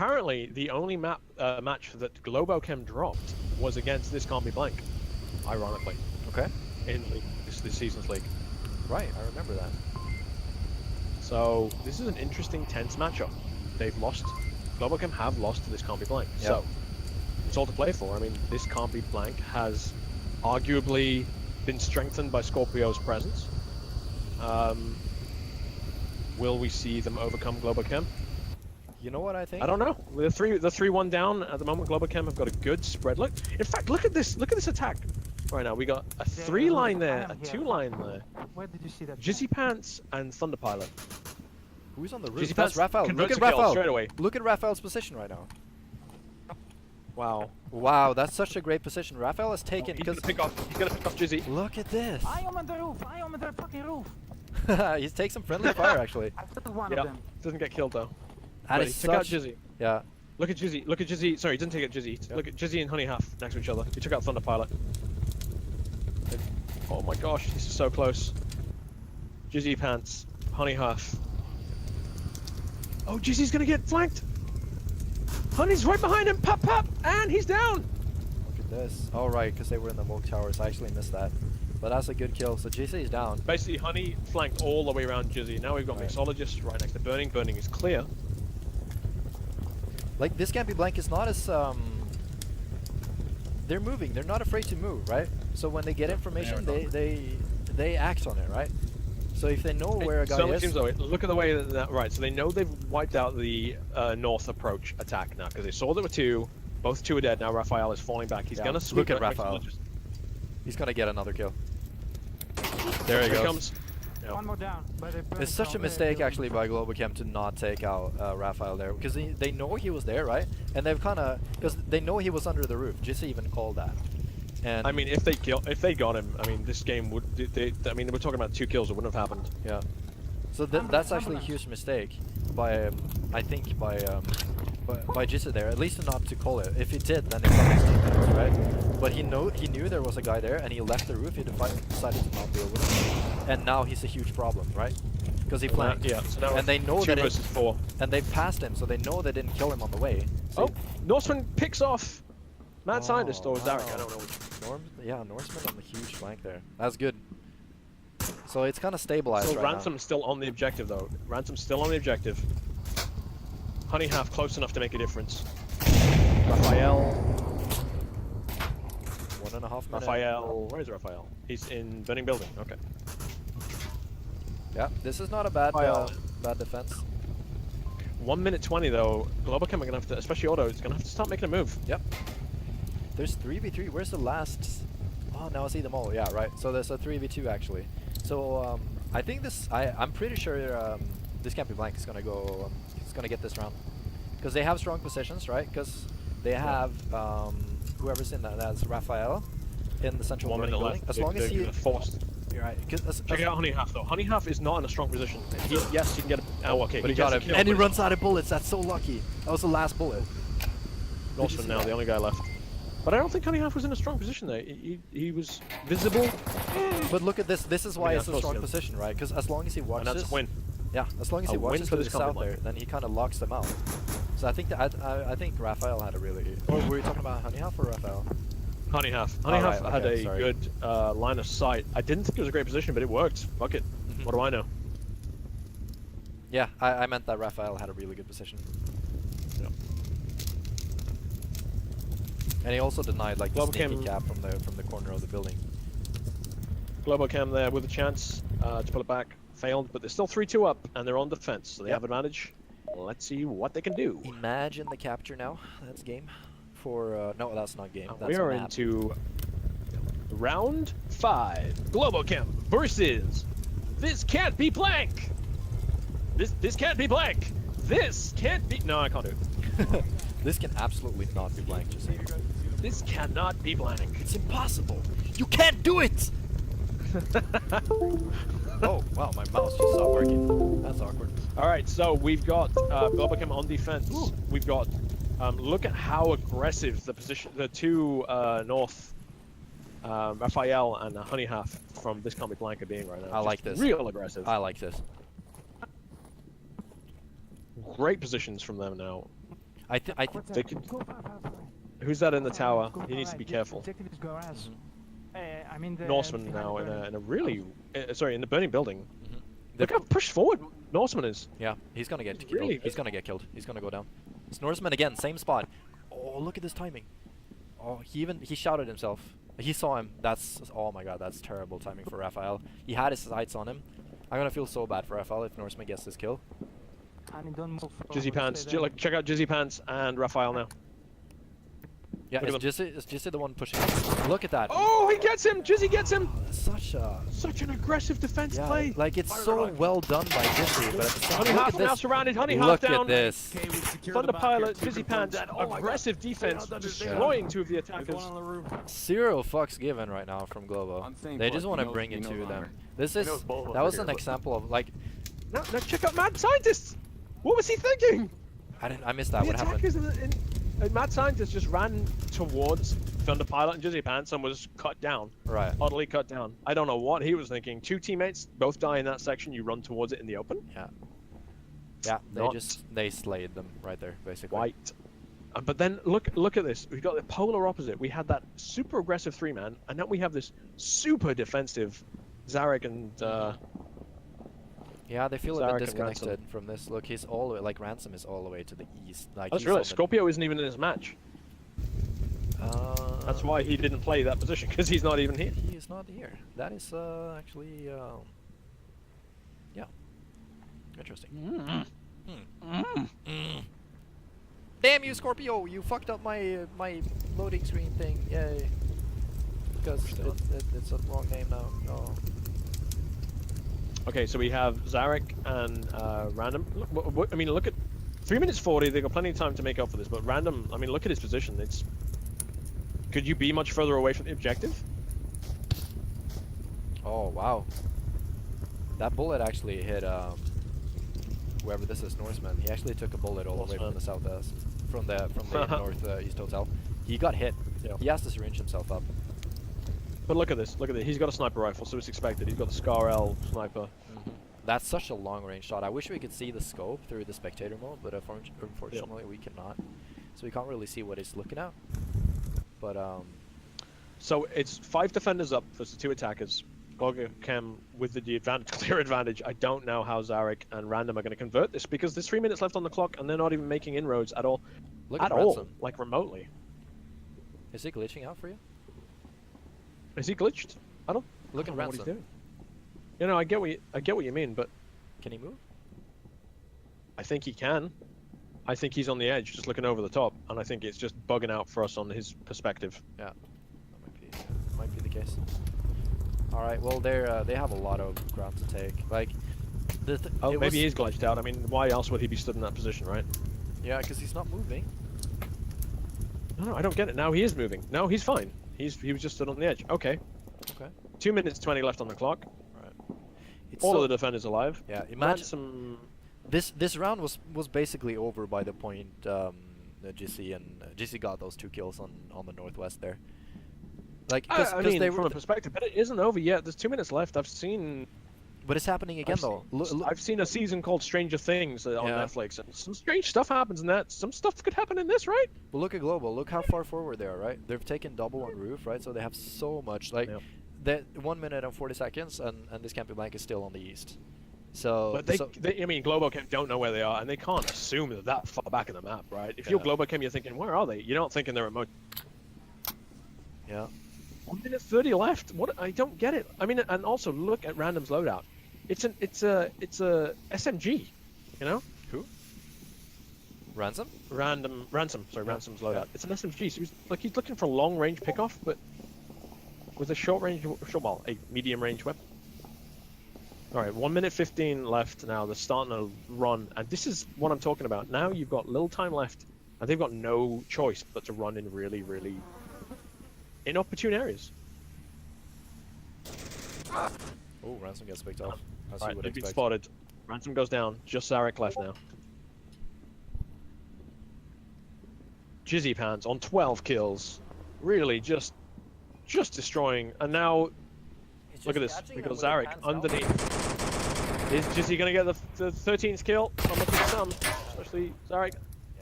apparently, the only match that Globochem dropped was against This Can't Be Blank, ironically, Okay. in league, this season's league. Right, I remember that. So this is an interesting, tense matchup. They've lost. Globochem have lost to This Can't Be Blank. Yep. So it's all to play for. I mean, This Can't Be Blank has arguably been strengthened by Scorpio's presence. Will we see them overcome Globochem? You know what I think? I don't know. The 3-1 down at the moment. Globochem have got a good spread. Look, in fact, look at this. Look at this attack. Right now, we got a 3-line there, a 2-line there. Where did you see that? Jizzy Pants and Thunder Pilot. Who's on the roof? Jizzy That's Pants Raphael. Look converts at a kill Raphael. straight away. Look at Raphael's position right now. Wow. Wow, that's such a great position. Raphael has taken He's because gonna pick off Jizzy. look at this. I am on the roof. I am on the fucking roof. He's taken some friendly fire actually. I killed one Yeah, of them. doesn't get killed though. That But is he took out such. Jizzy. Yeah. Look at Jizzy. Look at Jizzy. Sorry, he didn't take out Jizzy. Yeah. Look at Jizzy and Honey Half next to each other. He took out Thunder Pilot. Oh my gosh, this is so close. Jizzy Pants, Honey Half. Oh, Jizzy's gonna get flanked. Honey's right behind him. Pop, pop, and he's down. Look at this. All right, because they were in the Moke Towers. I actually missed that. But that's a good kill. So JC is down. Basically, Honey flanked all the way around Jizzy. Now we've got Right. Mixologist right next to Burning. Burning is clear. Like This Can't Be Blank is not as they're moving. They're not afraid to move, right? So when they get information, they act on it, right? So if they know where a guy certainly is, seems that way. Look at the way that right. So they know they've wiped out the north approach attack now because they saw there were two. Both two are dead now. Raphael is falling back. He's Yeah. gonna sweep. Look at right Raphael. next to he's gonna get another kill. There he Here goes. comes. Yeah. One more down. But they burned It's such a down the mistake building. actually by Globochem to not take out Raphael there because they know he was there, right? And they've kind of because they know he was under the roof. Jesse even called that. And I mean, if they got him, I mean, this game would. I mean, we're talking about 2 kills. It wouldn't have happened. yeah. So that's actually a huge mistake by I think by Jesse there. At least not to call it. If he did, then it's on his teammates, right? But he knew there was a guy there, and he left the roof. He decided to not deal with him, and now he's a huge problem, right? Because he flanked. Yeah. So now And they know 2 that versus 4. and they passed him, so they know they didn't kill him on the way. So Oh, Norseman picks off Mad Scientist or Derek. I wow. don't know. Which. Norseman on the huge flank there. That's good. So it's kind of stabilized So right Ransom's still on the objective though. Ransom's still on the objective. Honey Half close enough to make a difference. Raphael. 1.5 minutes. Raphael. Where is Raphael? He's in Burning Building. Okay. Yeah, this is not a bad bad defense. 1 minute 20 though. Globochem are gonna have to, especially Auto, is gonna have to start making a move. Yep. There's 3v3. Where's the last? Oh, now I see them all. Yeah, right. So there's a 3v2 actually. So I think this. I'm pretty sure This Can't Be Blank is gonna go. It's gonna get this round because they have strong positions, right? Because they have whoever's in that. That's Raphael in the central 1 burning minute building. left. As long as he. forced. You're right. Check out Honey Half though. Honey Half is not in a strong position. Yes, he can get a. Oh, okay. But he got gets him, a kill, and he but runs out of bullets. That's so lucky. That was the last bullet. Norseman now, the only guy left. But I don't think Honey Half was in a strong position there. He was visible, But look at this. This is why Yeah, it's a close strong to him. position, right? Because as long as he and watches, that's a win. yeah, as long as A he win watches for to this the south company. there, then he kind of locks them out. So I think that I think Raphael had a really. Or were you talking about Honey Half or Raphael? Honey Half. Honey All Half right, had okay, a sorry. good line of sight. I didn't think it was a great position, but it worked. Fuck it. Mhm. What do I know? Yeah, I meant that Raphael had a really good position. Yeah. And he also denied like the Globochem- sneaky cap from the corner of the building. Globochem there with a chance to pull it back. Failed, but they're still 3-2 up, and they're on defense, so they Yep. have advantage. Let's see what they can do. Imagine the capture now. That's game. For no, that's not game. And That's we are map. into round 5. Globochem versus This Can't Be Blank. This can't be blank. This can't be. No, I can't do it. This can absolutely not be blank. Just saying. This cannot be blank. It's impossible. You can't do it. Oh wow, my mouse just stopped working. That's awkward. All right, so we've got Globochem on defense. Ooh. We've got look at how aggressive the two north Raphael and Honey Half from This Can't Be Blank are being right now. I like this. Real aggressive. I like this. Great positions from them now. I think They could- Who's that in the tower? He needs to be careful. I mean the Norseman now in a really sorry, in the burning building. The- Look how pushed forward Norseman is. yeah, he's gonna get killed. Really? He's gonna get killed. He's gonna go down. It's Norseman again, same spot. Oh, look at this timing. Oh, he shouted himself. He saw him. Oh my god, that's terrible timing for Raphael. He had his sights on him. I'm gonna feel so bad for Raphael if Norseman gets this kill. I mean, don't move forward, Jizzy Pants. stay there. Like, check out Jizzy Pants and Raphael now. Yeah, Look at is Jizzy the one pushing? Look at that. Oh, he gets him! Jizzy gets him! Such Such an aggressive defense yeah, play. like it's Fire so rifle. well done by Jizzy, but at the same Honey time, look half at now this. surrounded, honey half Look down. at this. Okay, we secured Thunder the back here. Pilot, Keep Jizzy it Pants, going. and Oh my aggressive God. defense, They are destroying two of the There's attackers. one on the roof. Zero fucks given right now from Globo. I'm staying They put. just want to No- bring it no to them. longer. This I is know it's both that over was here, an but- example of like Now check out Mad Scientist! What was he thinking? I missed that. The What happened? attackers Mad Scientist just ran towards Thunder Pilot and Jizzy Pants and was cut down. Right. Utterly cut down. I don't know what he was thinking. Two teammates both die in that section. You run towards it in the open. Yeah. Yeah. Not They slayed them right there, basically. White. But then look at this. We've got the polar opposite. We had that super aggressive 3-man, and now we have this super defensive Zarek and Yeah, they feel a Zarek bit and Ransom. disconnected from this. Look, he's all the way, like Ransom is all the way to the east. Like that's he's really on the- Scorpio isn't even in this match. That's why he didn't play that position, because he's not even here. He is not here. That is actually yeah, interesting. Damn you, Scorpio! You fucked up my loading screen thing. Yay! Because it's a wrong name now. No. Okay, so we have Zarek and Random. I mean, look at 3 minutes 40. They've got plenty of time to make up for this. But Random, I mean, look at his position. It's. Could you be much further away from the objective? Oh wow. That bullet actually hit whoever this is, Norseman. He actually took a bullet all the way from the southwest, from the northeast hotel. He got hit. Yeah. He has to syringe himself up. But look at this. Look at this. He's got a sniper rifle, so it's expected. He's got the Scar L sniper. That's such a long range shot. I wish we could see the scope through the spectator mode, but unfortunately we cannot. So we can't really see what he's looking at. But So it's 5 defenders up versus 2 attackers. Globochem with the advantage, clear advantage. I don't know how Zarek and Random are going to convert this, because there's 3 minutes left on the clock and they're not even making inroads at all. look At at all, Ransom. like remotely. Is he glitching out for you? Is he glitched? I don't. Look I at don't know what he's Ransom. doing. You know, I get what you mean, but Can he move? I think he can. I think he's on the edge, just looking over the top, and I think it's just bugging out for us on his perspective. Yeah, that might be the case. All right, well they have a lot of ground to take. Like, Oh, maybe he's glitched out. I mean, why else would he be stood in that position, right? Yeah, because he's not moving. No, I don't get it. Now he is moving. No, he's fine. He was just stood on the edge. Okay. Okay. 2 minutes 20 left on the clock. Right. It's All so- of the defenders alive. Yeah, imagine Ransom. this round was basically over by the point GC got those 2 kills on the northwest there. Like, I mean, they from were, a perspective, but it isn't over yet. There's 2 minutes left. I've seen. but it's happening again though. I've seen a season called Stranger Things on Yeah. Netflix, and some strange stuff happens in that. Some stuff could happen in this, right? Well, look at Global. Look how far forward they are, right? They've taken double on roof, right? So they have so much. Like, Yeah. that 1 minute and 40 seconds, and this Campy Blank is still on the east. So, But I mean, Globochem don't know where they are, and they can't assume they're that far back in the map, right? If you're Yeah. Globochem, you're thinking, where are they? You're not thinking they're remote. yeah. 1 minute 30 left. What? I don't get it. I mean, and also look at Random's loadout. It's a SMG, you know? Who? Ransom? Ransom. Sorry, Ransom's loadout. It's an SMG. So he's looking for a long range pickoff, but with a a medium range weapon. All right, 1 minute 15 left now. They're starting to run, and this is what I'm talking about. Now you've got little time left, and they've got no choice but to run in really, really inopportune areas. Oh, Ransom gets picked off. As All you right, would they've been expect. spotted. Ransom goes down. Just Zarek left now. Jizzy Pants on 12 kills. Really just destroying. And now, look at this. We got Zarek underneath. Is Jizzy going to get the 13th kill? I'm looking at some, especially Zarek.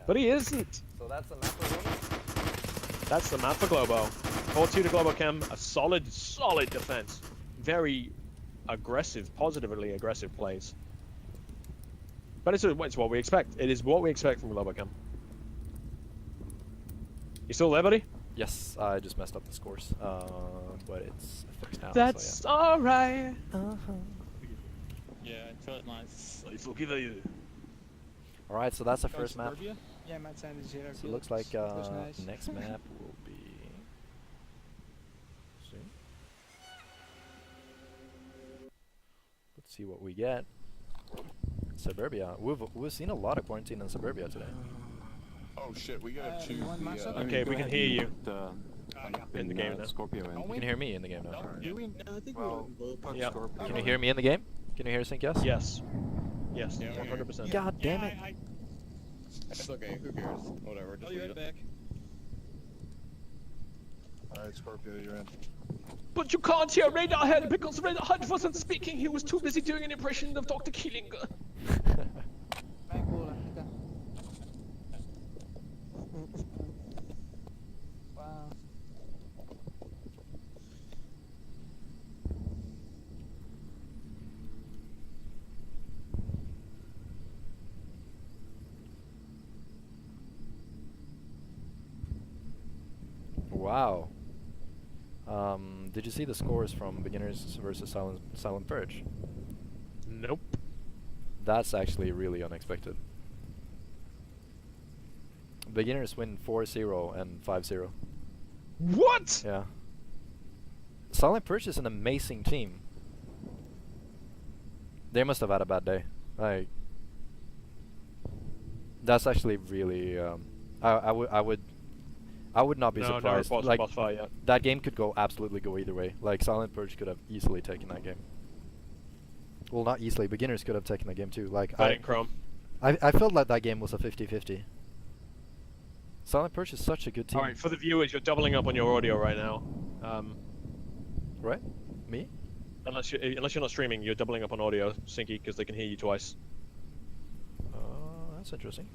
But he isn't. So that's the map we're running? That's the map for Globo. 4-2 to Globochem. A solid defense. Very aggressive, positively aggressive plays. But it's what we expect. It is what we expect from Globochem. You still there, buddy? Yes, I just messed up the scores, but it's fixed now. That's so alright. Yeah, I felt nice. I forgive you. yeah. Alright, so that's the first map. Yeah, Matt Sanders here. So it looks like next map will be... Let's see what we get. Suburbia. We've seen a lot of quarantine in Suburbia today. Oh shit, we gotta choose the. Okay, we can hear you. In the game now. Scorpio You can hear me in the game now. Do we? I think we'll Yeah. Can you hear me in the game? Can you hear Sync? Yes? Yes. Yes, Yeah, 100%. God damn it. It's okay, who cares? Whatever, just I'll be leave right it. back. Alright, Scorpio, you're in. But you can't hear Radarhead because Radarhead wasn't speaking. He was too busy doing an impression of Dr. Killinger. Wow. Wow. Did you see the scores from beginners versus Silent Purge? Nope. That's actually really unexpected. Beginners win 4-0 and 5-0. What? Yeah. Silent Purge is an amazing team. They must have had a bad day. Like, that's actually really. I would not be surprised. No, Like, boss fight yet. that game could absolutely go either way. Like, Silent Purge could have easily taken that game. Well, not easily. Beginners could have taken that game too. Like, Fighting Chrome. I felt like that game was a 50-50. Silent Purge is such a good team. Alright, for the viewers, you're doubling up on your audio right now. Right? Me? Unless you're not streaming, you're doubling up on audio, Synkie, because they can hear you twice. That's interesting.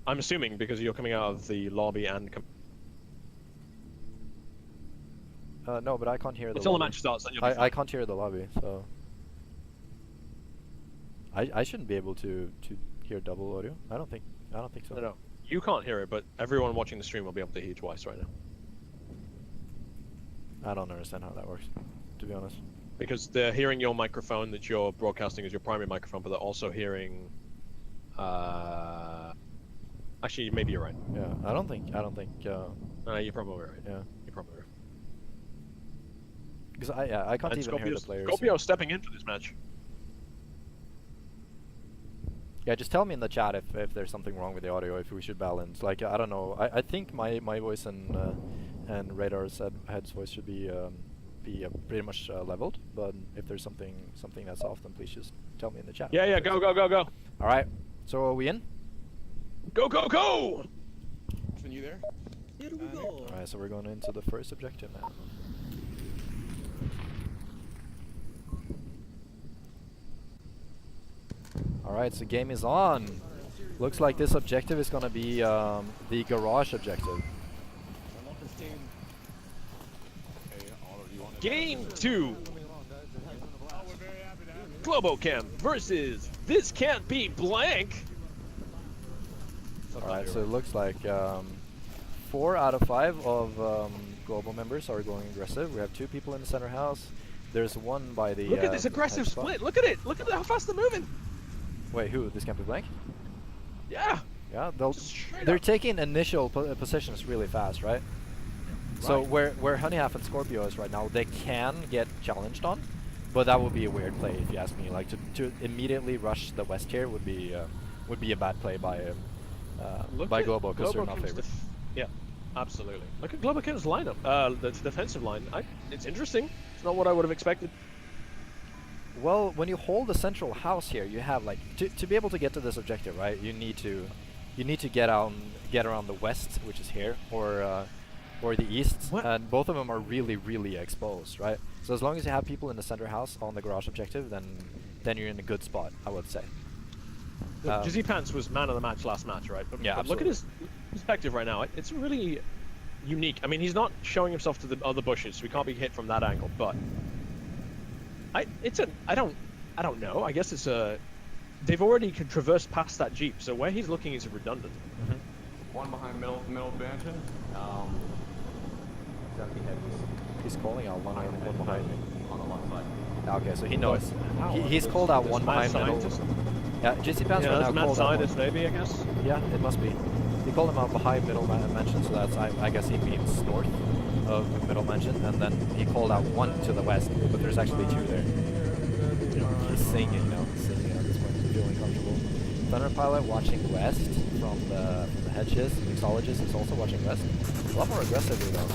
I'm assuming because you're coming out of the lobby and No, but I can't hear the until the lobby. match starts, then you'll be I fine. can't hear the lobby, so I shouldn't be able to hear double audio. I don't think so. No. You can't hear it, but everyone watching the stream will be able to hear you twice right now. I don't understand how that works, to be honest. Because they're hearing your microphone that you're broadcasting as your primary microphone, but they're also hearing. Actually, maybe you're right. Yeah, I don't think. You're probably right. Yeah, You're probably right. because I can't And even hear the players. Scorpio's stepping in for this match. Yeah, just tell me in the chat if there's something wrong with the audio, if we should balance. Like, I don't know. I think my voice and Radar's head's voice should be pretty much leveled. But if there's something that's off, then please just tell me in the chat. Yeah, go. All right. So are we in? Go! Are you there? Here we go. All right. So we're going into the first objective now. Alright, so game is on. Looks like this objective is gonna be the garage objective. Game 2. Globochem versus This Can't Be Blank. Alright, so it looks like 4 out of 5 of global members are going aggressive. We have 2 people in the center house. There's one by the Look at this aggressive head spot. split. Look at it. Look at how fast they're moving. Wait, who? This can't be blank? Yeah. Yeah, Straight they're up. taking initial positions really fast, right? So where Honeyhalf and Scorpio is right now, they can get challenged on, but that would be a weird play if you ask me. Like to immediately rush the west here would be a bad play by Globo because they're not Globochem's favored. Yeah, absolutely. Look at Globochem's lineup. The defensive line. It's interesting. It's not what I would have expected. Well, when you hold the central house here, you have like to be able to get to this objective, right? You need to get around the west, which is here, or the east, and both of them are really exposed, right? So as long as you have people in the center house on the garage objective, then you're in a good spot, I would say. Look, Jizzy Pants was man of the match last match, right? But, Yeah, but look at his perspective right now. It's really unique. I mean, he's not showing himself to the other bushes, so he can't be hit from that angle. But I don't know. I guess it's a. They've already traversed past that jeep, so where he's looking is redundant. One behind middle mansion. Exactly He's calling out one behind. on the left side. Okay, so he knows. He's called out one behind middle. Yeah, JC Pants Yeah, right that's now mad called out one. scientist, maybe, I guess. Yeah, it must be. He called him out behind middle mansion, so that's I guess he means north of middle mansion, and then he called out one to the west, but there's actually two there. He's singing now, singing at this point, feeling comfortable. Thunder Pilot watching west from the hedges. Mixologist is also watching west. A lot more aggressively though.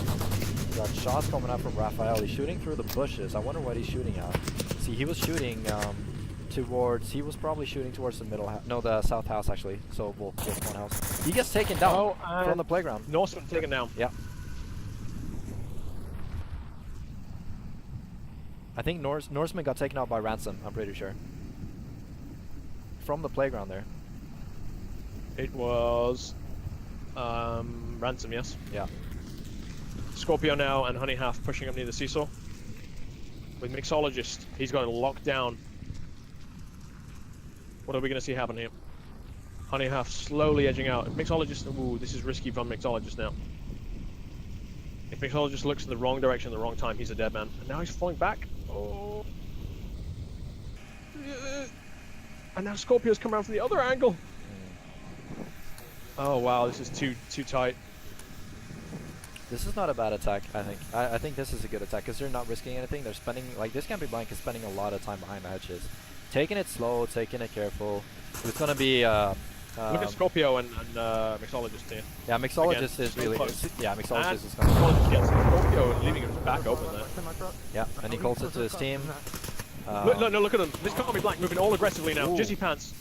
Got shots coming out from Raphael. He's shooting through the bushes. I wonder what he's shooting at. See, he was shooting towards. He was probably shooting towards the middle house. No, the south house actually. So we'll get one house. He gets taken down from the playground. Norseman taken down. Yeah. I think Norseman got taken out by Ransom. I'm pretty sure. From the playground there. It was Ransom, yes. Yeah. Scorpio now and Honey Half pushing up near the seesaw. With Mixologist, he's going to lock down. What are we going to see happen here? Honey Half slowly edging out. Mixologist, ooh, this is risky from Mixologist now. If Mixologist looks in the wrong direction at the wrong time, he's a dead man. And now he's falling back. Oh. And now Scorpio's come around from the other angle. Oh wow, this is too tight. This is not a bad attack, I think. I think this is a good attack because they're not risking anything. They're spending, like, this Can't Be Blank is spending a lot of time behind the hedges. Taking it slow, taking it careful. It's going to be... Look at Scorpio and Mixologist here. Yeah, Mixologist Again, is really... close. Yeah, Mixologist And is going to... Mixologist gets Scorpio and leaving his back open there. Yeah, and he calls it to his team. Look at him. This Can't Be Blank moving all aggressively now. Ooh. Jizzy Pants.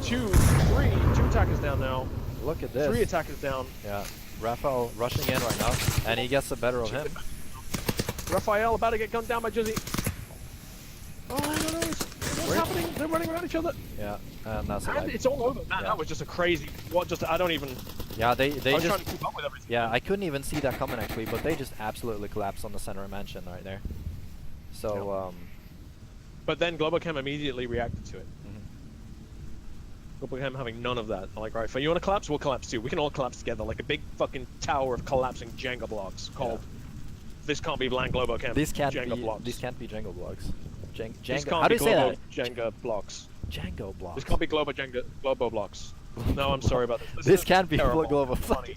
2, 3, 2 attackers down now. Look at this. 3 attackers down. Yeah, Raphael rushing in right now, and he gets the better of him. Raphael about to get gunned down by Jizzy. Oh no, what's happening? They're running around each other. Yeah, and that's And it. it's all over. Man, that was just a crazy. I don't even. Yeah, they I was just... trying to keep up with everything. Yeah, I couldn't even see that coming actually, but they just absolutely collapsed on the center mansion right there. So, But then Globochem immediately reacted to it. Globochem having none of that. Like, right, you want to collapse? We'll collapse too. We can all collapse together like a big fucking tower of collapsing Jenga blocks called. This can't be Blank Globochem. these can't Jenga be blocks. these can't be Jenga blocks. This Jenga. can't How do be you say that? Jenga blocks. Django blocks. This can't be Globo blocks. No, I'm sorry about this. This is can't be terrible. Globo. Funny.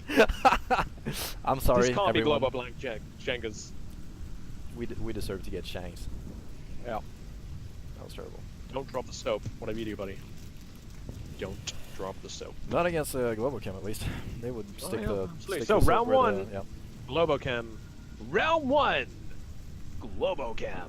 I'm sorry, This can't everyone. be Globo Blank Jengas. We deserve to get shanks. Yeah. That was terrible. Don't drop the soap. Whatever you do, buddy. Don't drop the soap. Not against Globochem, at least. They would stick yeah, the. absolutely. Stick So the soap round where one. yeah. Globochem. Round 1. Globochem.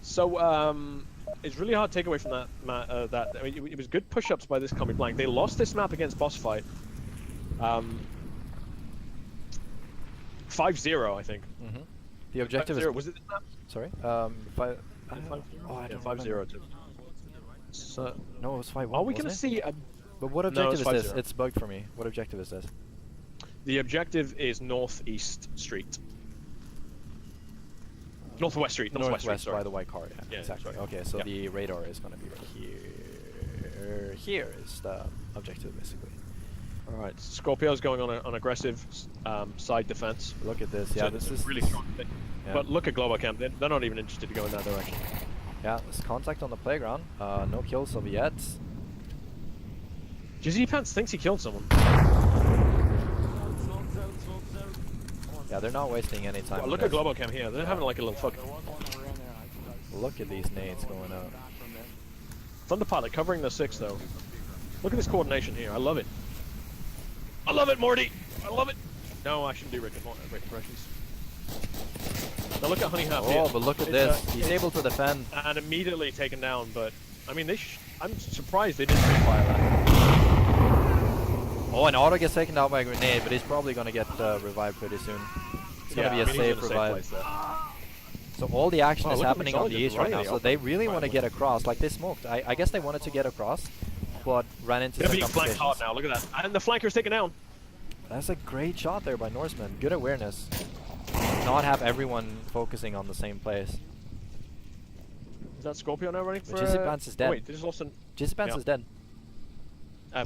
So, it's really hard to take away from that. I mean, it was good push-ups by this Can't Be Blank. They lost this map against boss fight. 5-0, I think. The objective 5-0. is. Was it this map? Sorry. 5-0. Oh, I Yeah, don't 5-0. remember. So, No, it was 5-1. are we going to wasn't it? see a... But what No, objective it's is this? 5-0. It's bugged for me. What objective is this? The objective is Northeast Street. Northwest Street. Northwest Street, Northwest sorry. by the white car. Yeah, Yeah, exactly. sorry. Okay, so Yeah. the radar is going to be right here. Here is the objective, basically. All right, Scorpio's going on an aggressive side defense. Look at this. Yeah, So this it's is a really strong thing. Yeah. But look at Globochem. They're not even interested to go in that direction. Yeah, there's contact on the playground. No kills of yet. Jizzy Pants thinks he killed someone. Yeah, they're not wasting any time. Wow, on look at this. Globochem here. They're having like a little fucking Look at these nades going out. Thunderpilot covering the 6 though. Look at this coordination here. I love it. I love it, Morty. I love it. No, I shouldn't do Rick impressions. Now look at Honey Half here. Oh, but look at this. He's able to defend. And immediately taken down. But I mean, I'm surprised they didn't fire that. Oh, and Otto gets taken down by a grenade, but he's probably going to get revived pretty soon. It's gonna be a I mean, he's safe in a revive. place there. So all the action Oh, is look at happening on the Mixologist east right right now. in the So they open. really want to get across. Like they smoked. I guess they wanted to get across, but ran into They're some being flanked hard complications. now. Look at that. And the flanker's taken down. That's a great shot there by Norseman. Good awareness. Not have everyone focusing on the same place. Is that Scorpio now running for? Jizipants is dead. Oh, wait, they just lost an. Jizipants Yeah. is dead.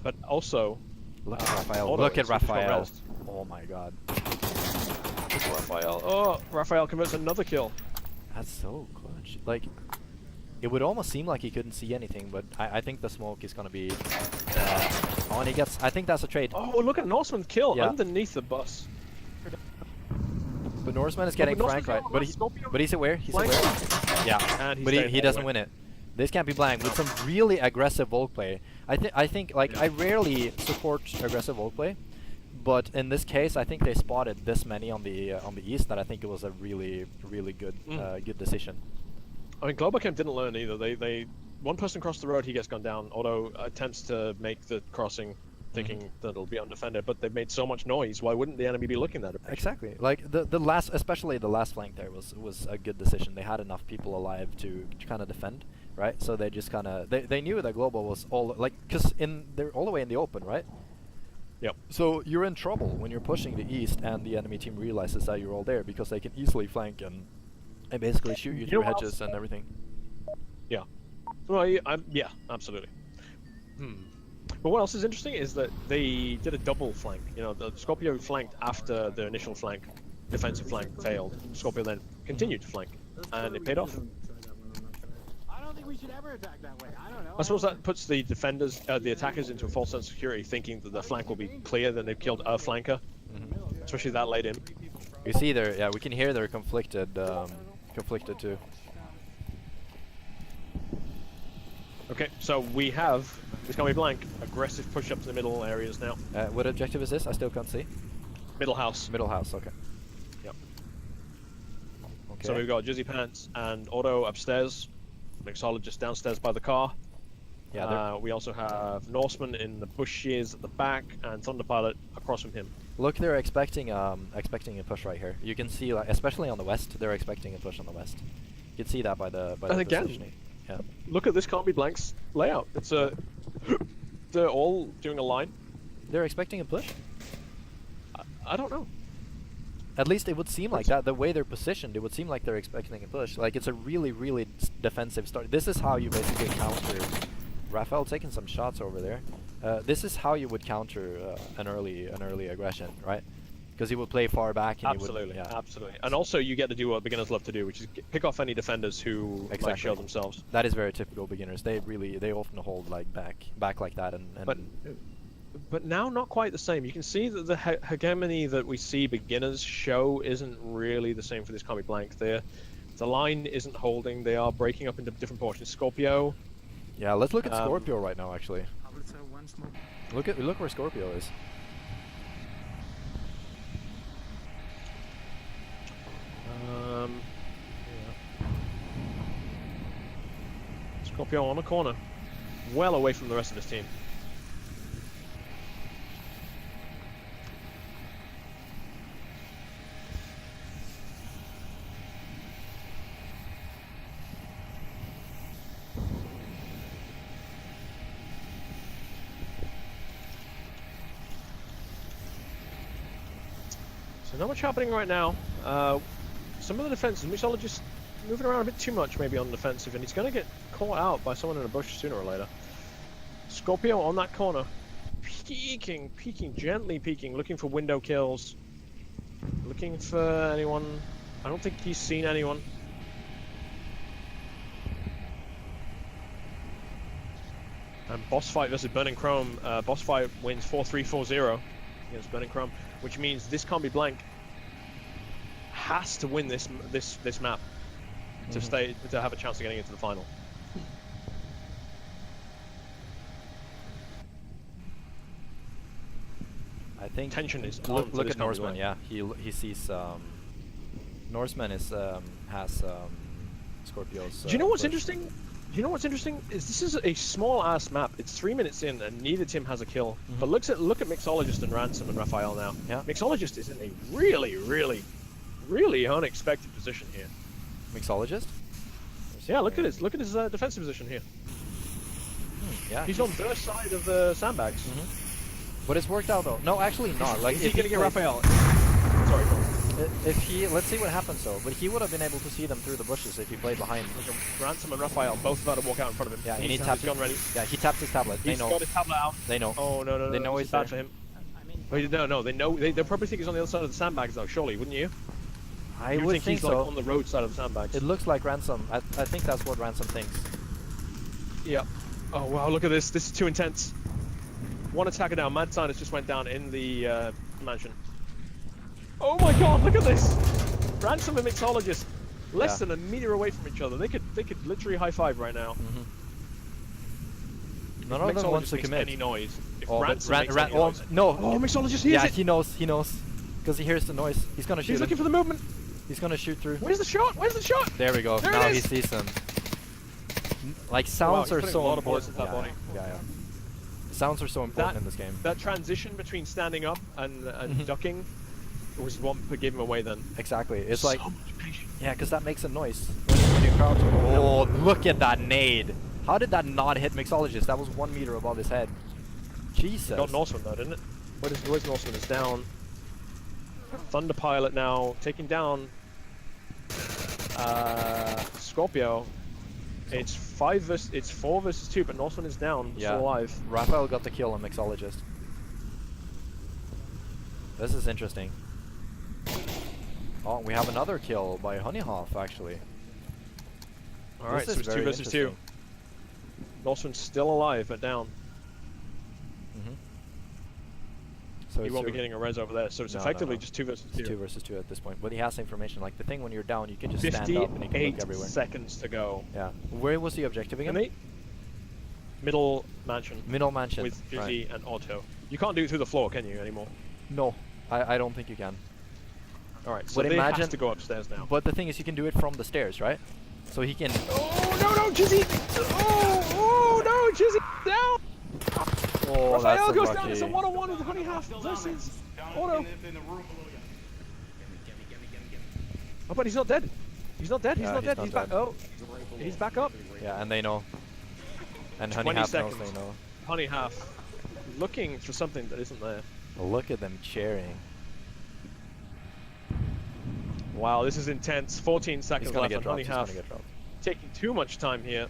But also, Look at Raphael. Otto Look at is just got Raphael. rest. Oh my god. Raphael. Oh, Raphael converts another kill. That's so clutch. Like, it would almost seem like he couldn't see anything, but I think the smoke is gonna be. Oh, and he gets. I think that's a trade. Oh, look at Norseman's kill Yeah. underneath the bus. But Norseman is getting but Frank Norseman's right. got one Scorpio. But he's aware. He's Flank. aware. Yeah. And he's But staying he all doesn't the way. win it. This can't be blank with some really aggressive Volk play. I think like I rarely support aggressive Volk play, but in this case I think they spotted this many on the east that I think it was a really good good decision. I mean, Globochem didn't learn either. They one person crossed the road, he gets gunned down. Otto attempts to make the crossing, thinking that it'll be undefended, but they've made so much noise. Why wouldn't the enemy be looking at it? Exactly. Like the last, especially the last flank there was a good decision. They had enough people alive to kind of defend, right? So they just kind of they knew that Global was all like because they're all the way in the open, right? Yep. So you're in trouble when you're pushing the east and the enemy team realizes that you're all there because they can easily flank and basically shoot you You through know what hedges and everything. Yeah. Well, yeah, absolutely. But what else is interesting is that they did a double flank. You know, the Scorpio flanked after the initial flank, defensive flank failed. Scorpio then continued to flank, and it paid off. I don't think we should ever attack that way. I don't know. I suppose that puts the defenders, the attackers, into a false sense of security, thinking that the flank will be clear, then they've killed a flanker, especially that late in. You see there, yeah, we can hear they're conflicted too. Okay, so we have, it's gonna be blank, aggressive push up to the middle areas now. What objective is this? I still can't see. Middle house. Middle house, okay. Yep. Okay. So we've got Jizzy Pants and Otto upstairs, Mixologist downstairs by the car. Yeah, we also have Norseman in the bushes at the back, and Thunderpilot across from him. look, they're expecting a push right here. You can see, like, especially on the west, they're expecting a push on the west. You can see that by the And again, positioning. Yeah. Look at this can't be blanks layout. It's a, they're all doing a line. They're expecting a push. I don't know. At least it would seem like that. The way they're positioned, it would seem like they're expecting a push. Like it's a really defensive start. This is how you basically counter. Raphael taking some shots over there. This is how you would counter an early aggression, right? Because he would play far back and Absolutely, he would. Yeah. absolutely. And also you get to do what beginners love to do, which is pick off any defenders who might Exactly. show themselves. That is very typical beginners. They often hold like back like that and But now not quite the same. You can see that the hegemony that we see beginners show isn't really the same for this comic blank. The line isn't holding. They are breaking up into different portions. Scorpio. yeah. Let's look at Scorpio right now. Actually, I would say one smoke. look where Scorpio is. Yeah. Scorpio on the corner, well away from the rest of his team. So not much happening right now. Some of the defenses, Mixologist moving around a bit too much maybe on the defensive, and he's going to get caught out by someone in a bush sooner or later. Scorpio on that corner, peeking, gently peeking, looking for window kills, looking for anyone. I don't think he's seen anyone. And boss fight versus Burning Chrome. Boss fight wins 4-3, 4-0 against Burning Chrome, which means this can't be blank. Has to win this map to have a chance of getting into the final. I think Tension is look on for look this at comic Norseman. blank. Yeah, he sees Norseman is has Scorpio's. Do you know what's push. interesting? Do you know what's interesting? Is this is a small ass map. It's 3 minutes in, and neither team has a kill. But look at Mixologist and Ransom and Raphael now. Yeah. Mixologist is in a really really unexpected position here. Mixologist? Yeah, look at his defensive position here. Yeah. He's on their side of the sandbags. But it's worked out though. No, actually not. Like, Is he if gonna get played- Raphael? Sorry, go on. If he, let's see what happens though. But he would have been able to see them through the bushes if he played behind. Ransom and Raphael both about to walk out in front of him. Yeah, and he needs to have tapped his gun ready. Yeah, he tapped his tablet. They He's know. got his tablet out. They know. Oh no! They know this he's is bad there. for him. I mean, Wait, no, they know. They'll probably think he's on the other side of the sandbags though. Surely, wouldn't you? I You would think think he's like so. on the road side of the sandbags. It looks like Ransom. I think that's what Ransom thinks. Yeah. Oh wow! Look at this. This is too intense. One attacker down. Mad Scientist just went down in the mansion. Oh my God! Look at this. Ransom and Mixologist, less Yeah. than a meter away from each other. They could literally high five right now. None of them wants Mixologist to makes commit. any noise. If Oh, but Ransom makes any oh, noise. no. Oh, Mixologist hears Yeah, it. he knows. He knows. Because he hears the noise. He's gonna shoot He's him. looking for the movement. He's gonna shoot through. Where's the shot? Where's the shot? There we go. There Now it he is. sees them. Like, sounds he's are putting so a lot of bullets important. into that body. Yeah. Sounds are so important That- in this game. That transition between standing up and ducking was what gave him away then. Exactly. It's like, so much patience. yeah, because that makes a noise when you crouch. Oh, look at that nade! How did that not hit Mixologist? That was 1 meter above his head. Jesus. Got Norseman though, didn't it? Where's Norseman? It's down. Thunder Pilot now taking down Scorpio. It's 4 versus 2, but Norseman is down, Yeah. still alive. Raphael got the kill on Mixologist. This is interesting. Oh, we have another kill by Honeyhoff, actually. Alright, This so is it's 2 very versus 2. interesting. Norseman's still alive, but down. So He it's won't be two- getting a res over there, so it's No, no, effectively no. just 2 versus 2. It's 2 versus 2 at this point. But he has information. Like, the thing when you're down, you can just stand up and you can look 58 everywhere. seconds to go. Yeah. Where was the objective again? And they middle mansion Middle mansion. with Right. Jizzy and Otto. You can't do it through the floor, can you, anymore? No, I don't think you can. Alright, so But they imagine- have to go upstairs now. But the thing is, you can do it from the stairs, right? So he can. Oh, no, Jizzy! Oh, no, Jizzy down! Oh, Raphael that's goes down. unlucky. It's a 1-on-1 with Honey Half versus Otto. Oh, but he's not dead. He's not dead. He's Yeah, not he's dead. not He's back. dead. Oh, he's back up. Yeah, and they know. And Honey 20 Half knows seconds. they know. Honey Half looking for something that isn't there. Look at them cheering. Wow, this is intense. 14 He's seconds gonna left get on dropped. Honey He's gonna Half. get dropped. Taking too much time here.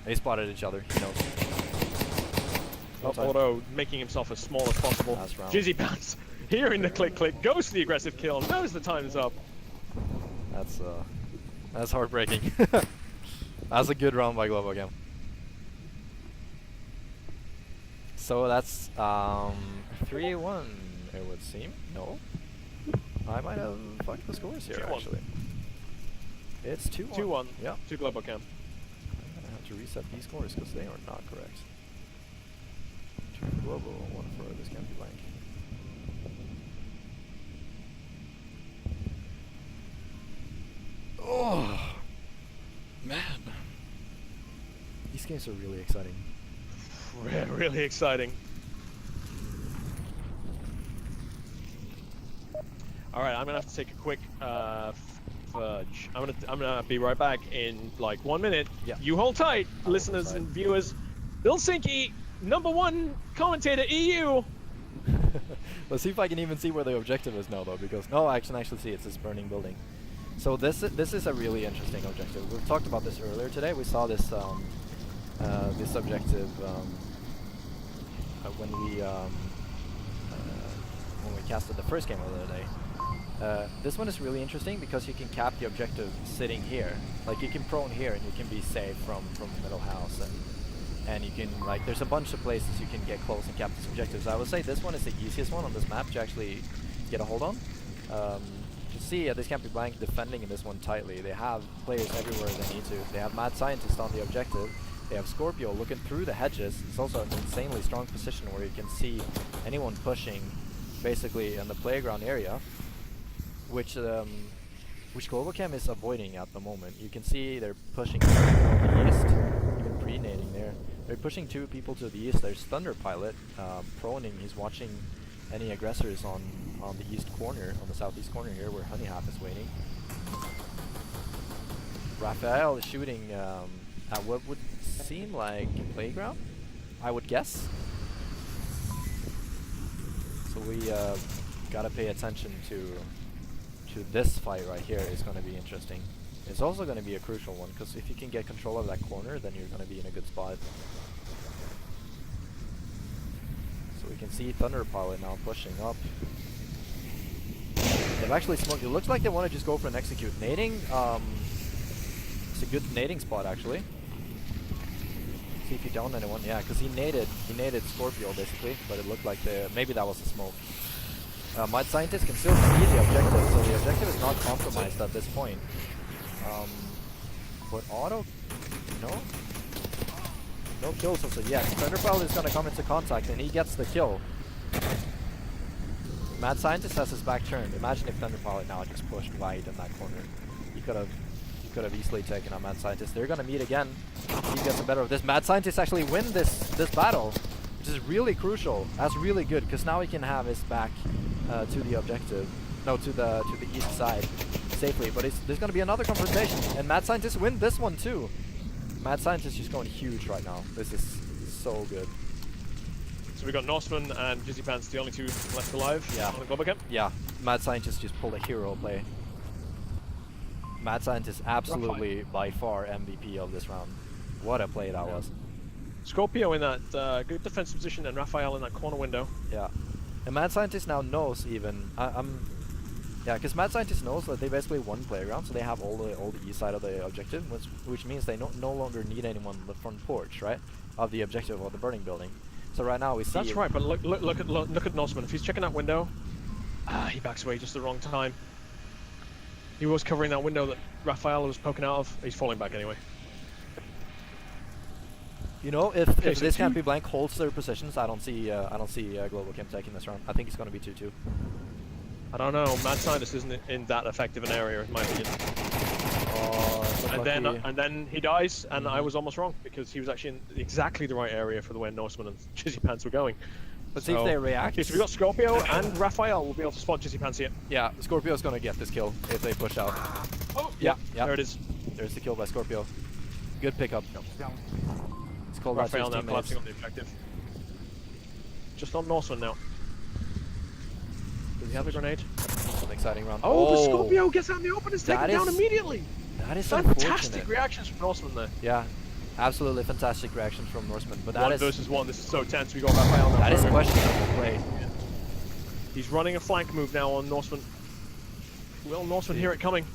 They spotted each other. He knows. No time. Otto making himself as small as possible. Last round. Jizzy Bounce hearing the click, goes for the aggressive kill, knows the time's up. That's heartbreaking. That's a good round by Globochem. So that's 3-1, it would seem. No, I might have fucked the scores here 2-1. actually. It's 2-1. 2-1 Yeah. to Globochem. I'm gonna have to reset these scores because they are not correct. 2 for Globo, 1 for this can't be blank. Oh man, these games are really exciting. Really exciting. All right, I'm gonna have to take a quick fudge. I'm gonna be right back in like 1 minute. Yeah. You hold tight, I'll listeners hold tight. and viewers. lilSynkie, #1 commentator EU. Let's see if I can even see where the objective is now, though, because no, I can actually see it's this burning building. So this is a really interesting objective. We've talked about this earlier today. We saw this this objective when we casted the first game of the day. This one is really interesting because you can cap the objective sitting here. Like, you can prone here and you can be safe from the middle house, and you can, like, there's a bunch of places you can get close and cap these objectives. I would say this one is the easiest one on this map to actually get a hold on. You see, this can't be blank defending in this one tightly. They have players everywhere they need to. They have Mad Scientist on the objective. They have Scorpio looking through the hedges. It's also an insanely strong position where you can see anyone pushing basically in the playground area, which Globochem is avoiding at the moment. You can see they're pushing to the east, even pre-nading there. They're pushing 2 people to the east. There's Thunder Pilot proning. He's watching any aggressors on the east corner, on the southeast corner here, where Honeyhalf is waiting. Raphael is shooting at what would seem like a playground, I would guess. So we gotta pay attention to this fight right here. Is going to be interesting. It's also going to be a crucial one, because if you can get control of that corner, then you're going to be in a good spot. So we can see Thunder Pilot now pushing up. They've actually smoked. It looks like they want to just go for an execute. Nading, it's a good nading spot actually. See if you down anyone. Yeah, because he naded Scorpio basically, but it looked like maybe that was a smoke. Mad Scientist can still see the objective, so the objective is not compromised at this point. But Auto, no kills also yet. Thunderpilot is going to come into contact and he gets the kill. Mad Scientist has his back turned. Imagine if Thunderpilot now just pushed wide in that corner. He could have easily taken on Mad Scientist. They're going to meet again. He gets the better of this. Mad Scientist actually win this battle, which is really crucial. That's really good, because now he can have his back to the objective, no, to the east side safely. But there's going to be another confrontation, and Mad Scientist win this one too. Mad Scientist just going huge right now. This is so good. So we got Norseman and Jizzy Pants, the only two left alive on the Globochem. Yeah, Mad Scientist just pulled a hero play. Mad Scientist absolutely by far MVP of this round. What a play that was. Scorpio in that good defensive position, and Raphael in that corner window. Yeah, and Mad Scientist now knows even. Yeah, because Mad Scientist knows that they basically won playground, so they have all the east side of the objective, which means they no longer need anyone on the front porch, right, of the objective or the burning building. So right now we see. That's right, but look at Norseman. If he's checking that window, he backs away just the wrong time. He was covering that window that Raphael was poking out of. He's falling back anyway. You know, if this can't be blank holds their positions, I don't see Globochem taking this round. I think it's going to be 2-2. I don't know. Mad Scientist isn't in that effective an area, in my opinion. And then he dies, and I was almost wrong, because he was actually in exactly the right area for the way Norseman and Jizzy Pants were going. But see if they react. Okay, so we got Scorpio and Raphael. We'll be able to spot Jizzy Pants here. Yeah, Scorpio's going to get this kill if they push out. Oh, yeah. There it is. There's the kill by Scorpio. Good pickup. It's called Raphael now collapsing on the objective. Just on Norseman now. Does he have a grenade? It's an exciting round. Oh, the Scorpio gets out in the open and is taken down immediately. That is fantastic reactions from Norseman there. Yeah, absolutely fantastic reactions from Norseman. But that 1 versus 1. This is so tense. We got Raphael now. That is questionable play. He's running a flank move now on Norseman. Will Norseman hear it coming?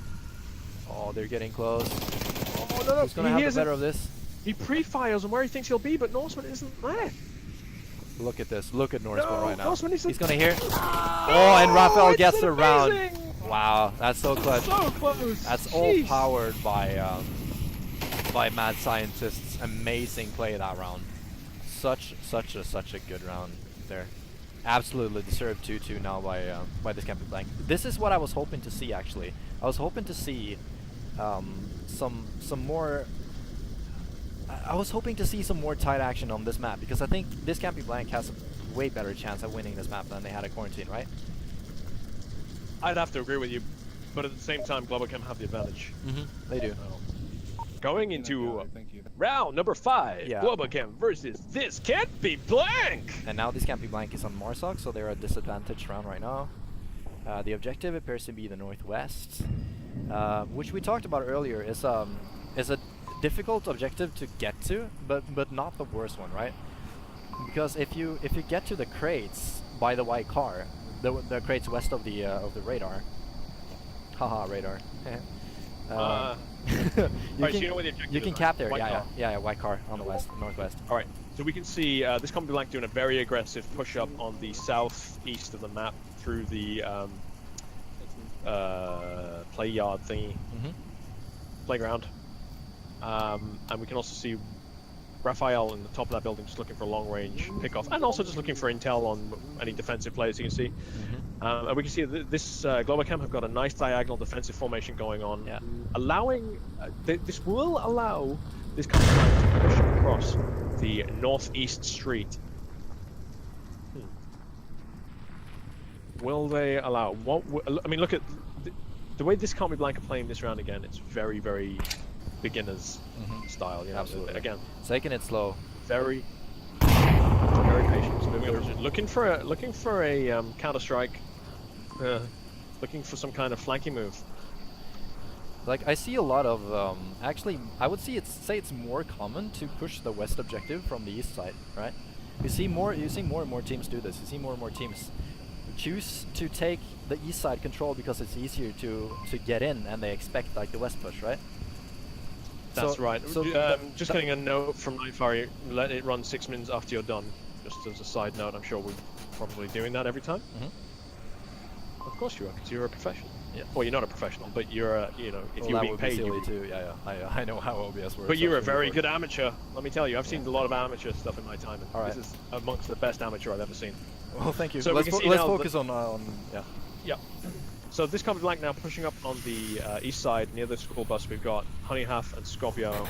Oh, they're getting close. Oh no! Who's gonna have the better of this? He pre-fires on where he thinks he'll be, but Norseman isn't there. Look at this. Look at Norseman right now. Norseman He's gonna hear. Oh, and Raphael gets the round. Wow, that's so clutch. So close. That's all powered by Mad Scientist's amazing play that round. Such a good round there. Absolutely deserved 2-2 now by this Camping Blank. This is what I was hoping to see actually. I was hoping to see some more. I was hoping to see some more tight action on this map, because I think this Camping Blank has a way better chance at winning this map than they had at Quarantine, right? I'd have to agree with you, but at the same time, Globochem have the advantage. They do. Going into round number 5, Globochem versus This Can't Be Blank! And now this Can't Be Blank is on Marsoc, so they're a disadvantaged round right now. The objective appears to be the northwest, which we talked about earlier. Is a difficult objective to get to, but not the worst one, right? Because if you get to the crates by the white car, the crates west of the radar, haha, radar. You can cap there. Yeah, white car on the northwest. All right, so we can see this Combi Blank doing a very aggressive push up on the southeast of the map through the play yard thingy, playground. And we can also see Raphael in the top of that building just looking for a long-range pickoff, and also just looking for intel on any defensive players you can see. And we can see this Globochem have got a nice diagonal defensive formation going on, allowing this will allow this Combi Blank to push across the northeast street. Will they allow? I mean, look at the way this can't be blank are playing this round again. It's very, very beginners style. You know, Absolutely. again, Taking it slow. very patient. Moving up, looking for a counter strike. Looking for some kind of flanking move. Like I see a lot of actually I would say it's more common to push the west objective from the east side, right? You see more and more teams do this. You see more and more teams choose to take the east side control because it's easier to get in, and they expect like the west push, right? That's right. So just getting a note from Nightfire, let it run 6 minutes after you're done. Just as a side note, I'm sure we're probably doing that every time. Of course you are, because you're a professional. Yeah. Well, you're not a professional, but you're a, you know, if well, you're that being would paid, be silly you too. Yeah, I know how OBS works. But you're a I've seen very before. good amateur. Let me tell you, I've seen a lot of amateur stuff in my time, and All right. this is amongst the best amateur I've ever seen. Well, thank you. So we let's can see let's now focus on yeah. Yeah. So this comes blank now, pushing up on the east side near the school bus. We've got Honey Half and Scorpio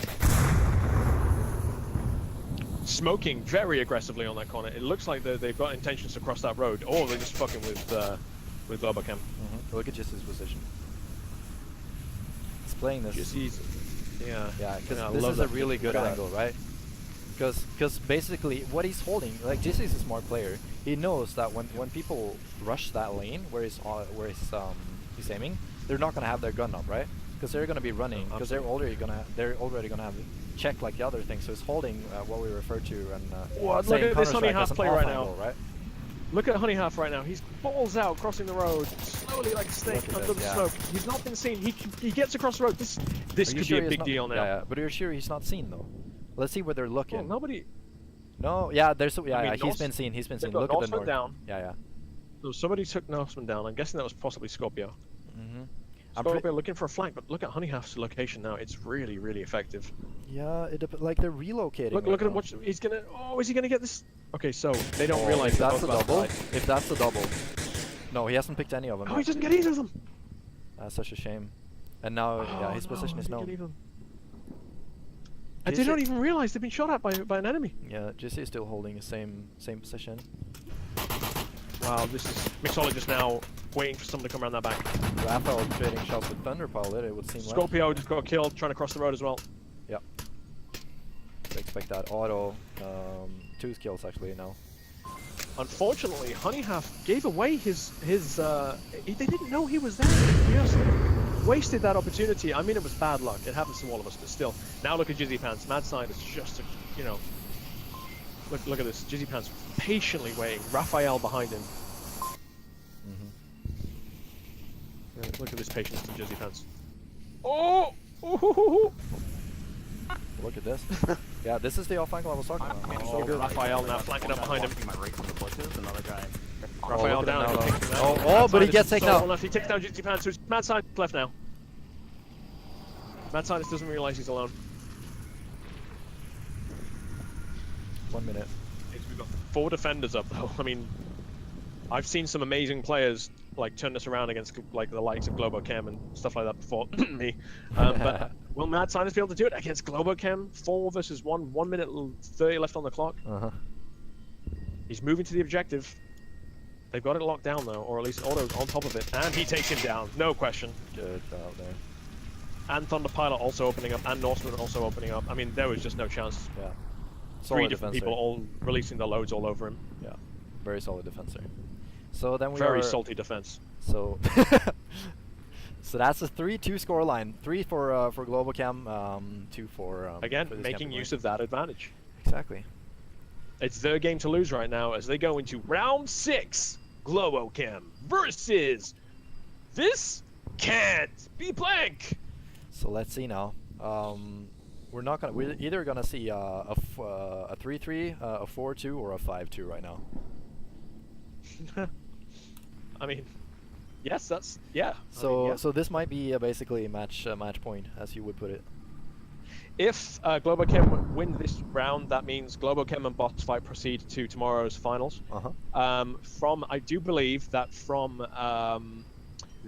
smoking very aggressively on that corner. It looks like they've got intentions to cross that road, or they're just fucking with Globochem. Look at Jesse's position. He's playing this. Jesse's, yeah. Yeah, because I this love is a that. really good Look at angle, right? Because basically what he's holding, like Jesse's a smart player. He knows that when people rush that lane where he's aiming, they're not gonna have their gun up, right? Because they're gonna be running. Because they're already gonna have check like the other thing. So he's holding what we refer to and Well, look saying at this Honey Counter-Strike as Half an play off right angle, now. right? Look at Honey Half right now. He's balls out, crossing the road, slowly like a snake Look at under this, the yeah. smoke. He's not been seen. He gets across the road. This Are you could sure be a he's big not- deal now. Yeah, but you're sure he's not seen though? Let's see where they're looking. Well, nobody. No, yeah, there's I mean, he's been seen. He's been they've seen. got Look at the Norseman north. down. Yeah. So somebody took Norseman down. I'm guessing that was possibly Scorpio. I'm Scorpio looking for a flank, but look at Honey Half's location now. It's really, really effective. Yeah, like they're relocating. Look right at him. now. Watch. He's gonna. Oh, is he gonna get this? Okay, so they don't Oh, realize if that's the they're both double. about to die. If that's the double. No, he hasn't picked any of them. Oh, yet. he doesn't get either of them. That's such a shame. And now, yeah, his position is he didn't get known. either of them. And they Jesse- don't even realize they've been shot at by an enemy. Yeah, Jesse is still holding the same position. Wow, this is Mixologist now waiting for someone to come around that back. Raphael trading shots with Thunderpilot, it would seem like. Scorpio just got killed trying to cross the road as well. Yep. I expect that auto. 2 kills actually now. Unfortunately, Honey Half gave away his they didn't know he was there. He just wasted that opportunity. I mean, it was bad luck. It happens to all of us, but still. Now look at Jizzy Pants. Mad Sign is just, you know. Look at this. Jizzy Pants patiently waiting. Raphael behind him. Look at this patience from Jizzy Pants. Oh! Ooh. Look at this. Yeah, this is the off angle I was talking about. So good. Raphael now flanking up behind him. My right from the bushes, another guy. Raphael look at down. him now, He takes him though. out. Oh, Mad but he Scientist gets is taken so out. on left. He takes down Jizzy Pants, who's Mad Scientist left now. Mad Scientist doesn't realize he's alone. 1 minute. We've got 4 defenders up though. I mean, I've seen some amazing players like turn this around against like the likes of Globochem and stuff like that before me. But will Mad Scientist be able to do it against Globochem? 4 versus 1, 1 minute 30 left on the clock. He's moving to the objective. They've got it locked down though, or at least Auto's on top of it, and he takes him down, no question. Good out there. And Thunder Pilot also opening up, and Norseman also opening up. I mean, there was just no chance. Yeah. 3 Solid different defense people there. all releasing their loads all over him. Yeah. Very solid defense there. So then we Very are... salty defense. So... so that's a 3-2 scoreline. 3 for Globochem, 2 for... Again, for this making campaign. use of that advantage. Exactly. It's their game to lose right now as they go into round 6. Globochem versus this can't be blank. So let's see now. We're either gonna see a 3-3, a 4-2, or a 5-2 right now. I mean, yes, that's yeah. So so this might be basically a match point, as you would put it. If Globochem win this round, that means Globochem and Boss Fight proceed to tomorrow's finals. I do believe that from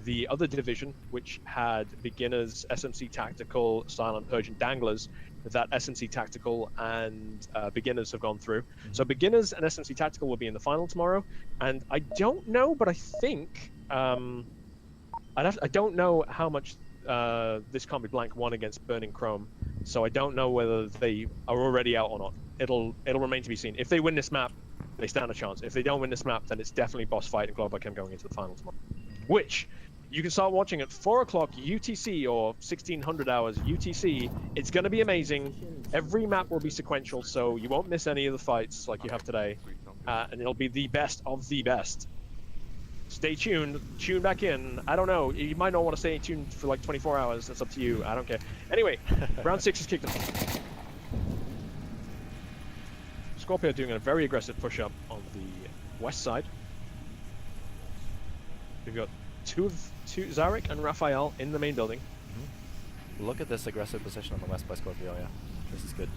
the other division, which had beginners, SMC Tactical, Silent Persian Danglers, that SMC Tactical and beginners have gone through. So beginners and SMC Tactical will be in the final tomorrow. And I don't know, but I think I don't know how much this Can't Be Blank won against Burning Chrome. So I don't know whether they are already out or not. It'll remain to be seen. If they win this map, they stand a chance. If they don't win this map, then it's definitely boss fight and Globochem going into the final tomorrow. Which you can start watching at 4 o'clock UTC or 1600 hours UTC. It's going to be amazing. Every map will be sequential, so you won't miss any of the fights like you have today. And it'll be the best of the best. Stay tuned. Tune back in. I don't know. You might not want to stay tuned for like 24 hours. That's up to you. I don't care. Anyway, round 6 is kicked off. Scorpio doing a very aggressive push-up on the west side. We've got two Zarek and Raphael in the main building. Look at this aggressive position on the west by Scorpio, yeah. This is good.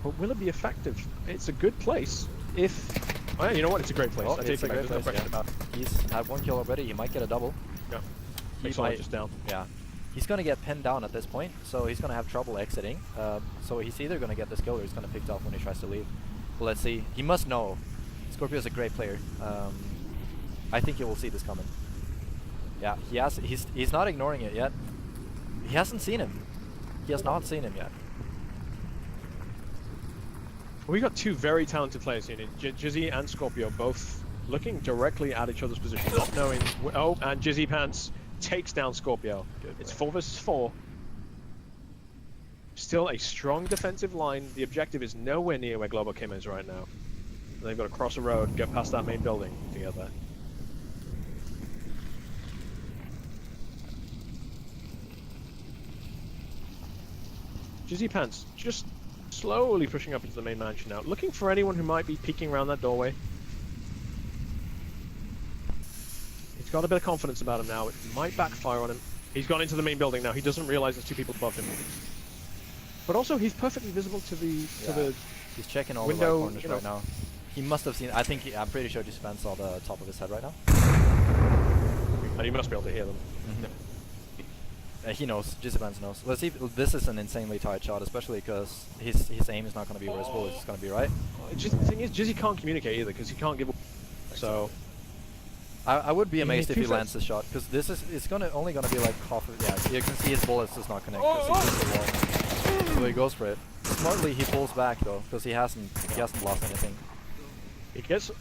But will it be effective? It's a good place. If... Oh, yeah, you know what? It's a great place. Well, I take it's a it back. great There's no place, question yeah. about it. He's had 1 kill already, he might get a double. Yeah. He Makes might, just down. yeah. He's gonna get pinned down at this point, so he's gonna have trouble exiting. So he's either gonna get this kill or he's gonna pick it off when he tries to leave. But let's see. He must know. Scorpio's a great player. I think he will see this coming. Yeah, he's not ignoring it yet. He hasn't seen him. He has not seen him yet. We got two very talented players here. Jizzy and Scorpio both looking directly at each other's position, not knowing. Oh, and Jizzy Pants takes down Scorpio. It's 4 versus 4. Still a strong defensive line. The objective is nowhere near where Globochem is right now. They've got to cross a road, get past that main building to get there. Jizzy Pants just slowly pushing up into the main mansion now, looking for anyone who might be peeking around that doorway. He's got a bit of confidence about him now. It might backfire on him. He's gone into the main building now. He doesn't realize there's 2 people above him. But also, he's perfectly visible to the He's checking all window, the right corners right now. He must have seen. I'm pretty sure Jizzy Pants saw the top of his head right now. And he must be able to hear them. He knows. Jizzy Pants knows. Let's see if this is an insanely tight shot, especially because his aim is not going to be where his bullet is going to be, right? The thing is, Jizzy can't communicate either because he can't give. So I would be amazed if he 2 lands this shot, because this is only going to be like half of. Yeah, you can see his bullets does not connect because he hits the wall. So he goes for it. Smartly, he pulls back though, because he hasn't lost anything. He gets.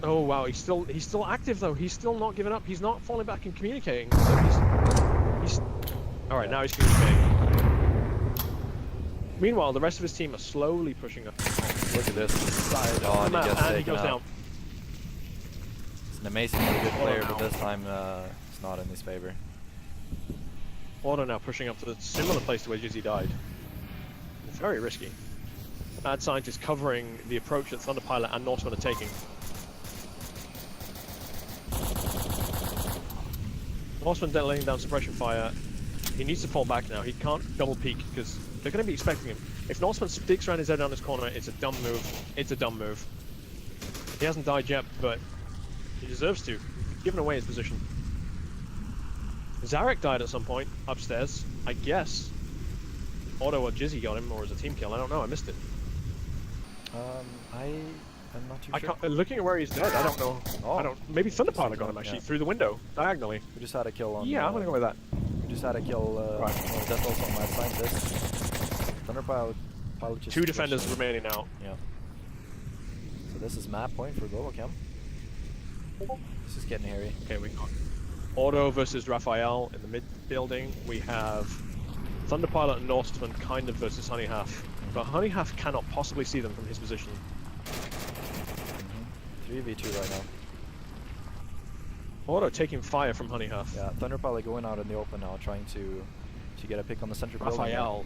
Oh wow, he's still active though. He's still not giving up. He's not falling back and communicating. So he's. All right, now he's communicating. Meanwhile, the rest of his team are slowly pushing up. Look at this. Oh, and he goes down. He's an amazingly good player, but this time it's not in his favor. Auto now pushing up to the similar place to where Jizzy died. It's very risky. Mad Scientist covering the approach that Thunderpilot and Norseman are taking. Norseman laying down suppression fire. He needs to fall back now. He can't double peek because they're going to be expecting him. If Norseman sticks around his head down this corner, it's a dumb move. It's a dumb move. He hasn't died yet, but he deserves to. He's given away his position. Zarek died at some point upstairs, I guess. Otto or Jizzy got him, or as a team kill. I don't know. I missed it. I'm not too sure. Looking at where he's dead, I don't know. Oh. I don't. Maybe Thunderpilot got him actually through the window diagonally. We just had a kill on. Yeah, I'm gonna go with that. We just had a kill. Right. Well, that's also on Mad Scientist. Thunderpilot just 2 defenders remaining now. Yeah. So this is map point for Globochem. This is getting hairy. Okay, we got Otto versus Raphael in the mid building. We have Thunderpilot and Norseman kind of versus Honeyhalf. But Honeyhalf cannot possibly see them from his position. 3v2 right now. Otto taking fire from Honeyhalf. Yeah, Thunderpilot going out in the open now, trying to get a pick on the center building. Raphael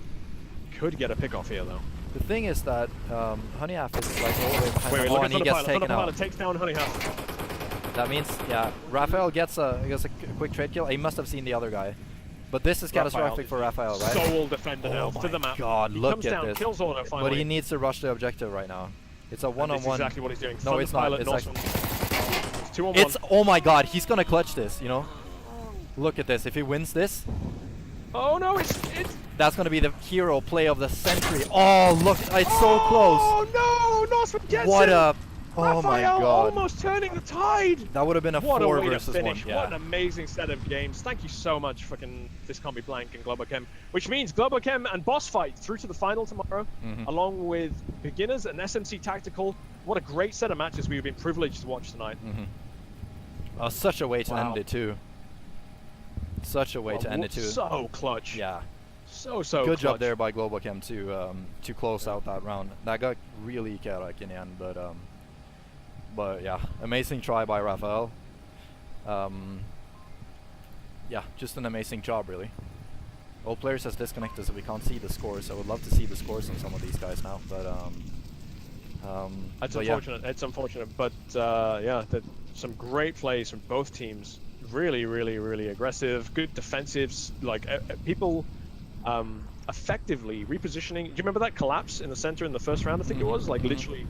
could get a pick off here though. The thing is that Honeyhalf is like all the way behind Wait, the wall look and at he gets Thunderpilot. taken out. Thunderpilot takes down Honeyhalf. That means, yeah, Raphael gets a quick trade kill. He must have seen the other guy. But this is catastrophic for Raphael, right? Sole defender now Oh to the my map. god, He look comes at down, this. kills Otto finally. But he needs to rush the objective right now. It's a one-on-one. That's exactly what he's doing. No, it's not. Thunderpilot, It's Norseman. 2-on-1. It's, oh my god, he's gonna clutch this, you know? Look at this, if he wins this, Oh no, it's that's gonna be the hero play of the century. Oh, look, it's so close. Oh no, Nosman gets What it! a, oh my Raphael god. almost turning the tide! That would have been a What a 4 way to versus 1. finish. What an amazing set of games. Thank you so much, fucking This Can't Be Blank and Globochem. Which means Globochem and Boss Fight through to the final tomorrow, along with Beginners and SMC Tactical. What a great set of matches we've been privileged to watch tonight. Oh, such a way to Wow. end it too. Such a way to end it too. So clutch. Yeah. So Good job clutch. there by Globochem to close out that round. That got really chaotic in the end, but yeah, amazing try by Raphael. Yeah, just an amazing job really. All players has disconnected, so we can't see the scores. I would love to see the scores on some of these guys now, but It's but yeah. unfortunate. It's unfortunate, but yeah, some great plays from both teams. Really, really, really aggressive. Good defensives. Like people effectively repositioning. Do you remember that collapse in the center in the first round? I think it was like literally.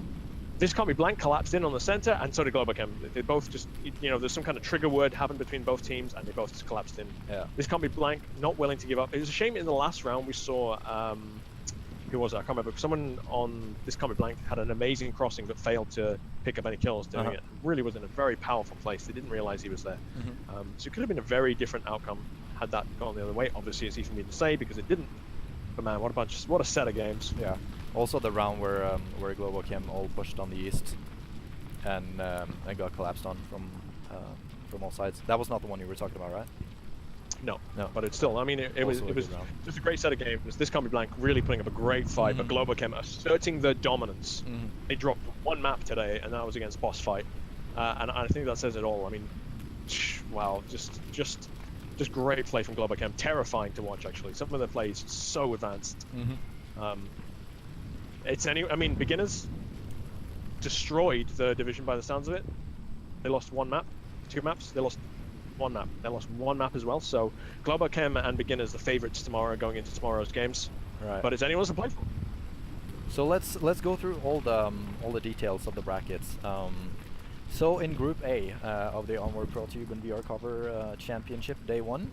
This Can't Be Blank collapsed in on the center, and so did Globochem. They both just, you know, there's some kind of trigger word happened between both teams, and they both just collapsed in. Yeah. This Can't Be Blank, not willing to give up. It was a shame in the last round we saw, who was it? I can't remember. Someone on This Can't Be Blank had an amazing crossing but failed to pick up any kills doing it. Really was in a very powerful place. They didn't realize he was there. So it could have been a very different outcome had that gone the other way. Obviously, it's easy for me to say because it didn't. But man, what a set of games. Yeah. Also the round where Globochem all pushed on the east and got collapsed on from all sides. That was not the one you were talking about, right? No, No. but it's still. I mean, it was Also a it was good round. just a great set of games. This Can't Be Blank really putting up a great fight, but Globochem asserting their dominance. They dropped one map today, and that was against Boss Fight, and I think that says it all. I mean, wow, just great play from Globochem. Terrifying to watch, actually. Some of their plays so advanced. I mean, Beginners destroyed the division by the sounds of it. They lost one map, 2 maps. They lost one map. They lost one map as well. So Globochem and Beginners the favorites tomorrow going into tomorrow's games. Right. But it's anyone's to play for. So let's go through all the details of the brackets. So in Group A of the Onward ProTube and VR Cover Championship Day 1,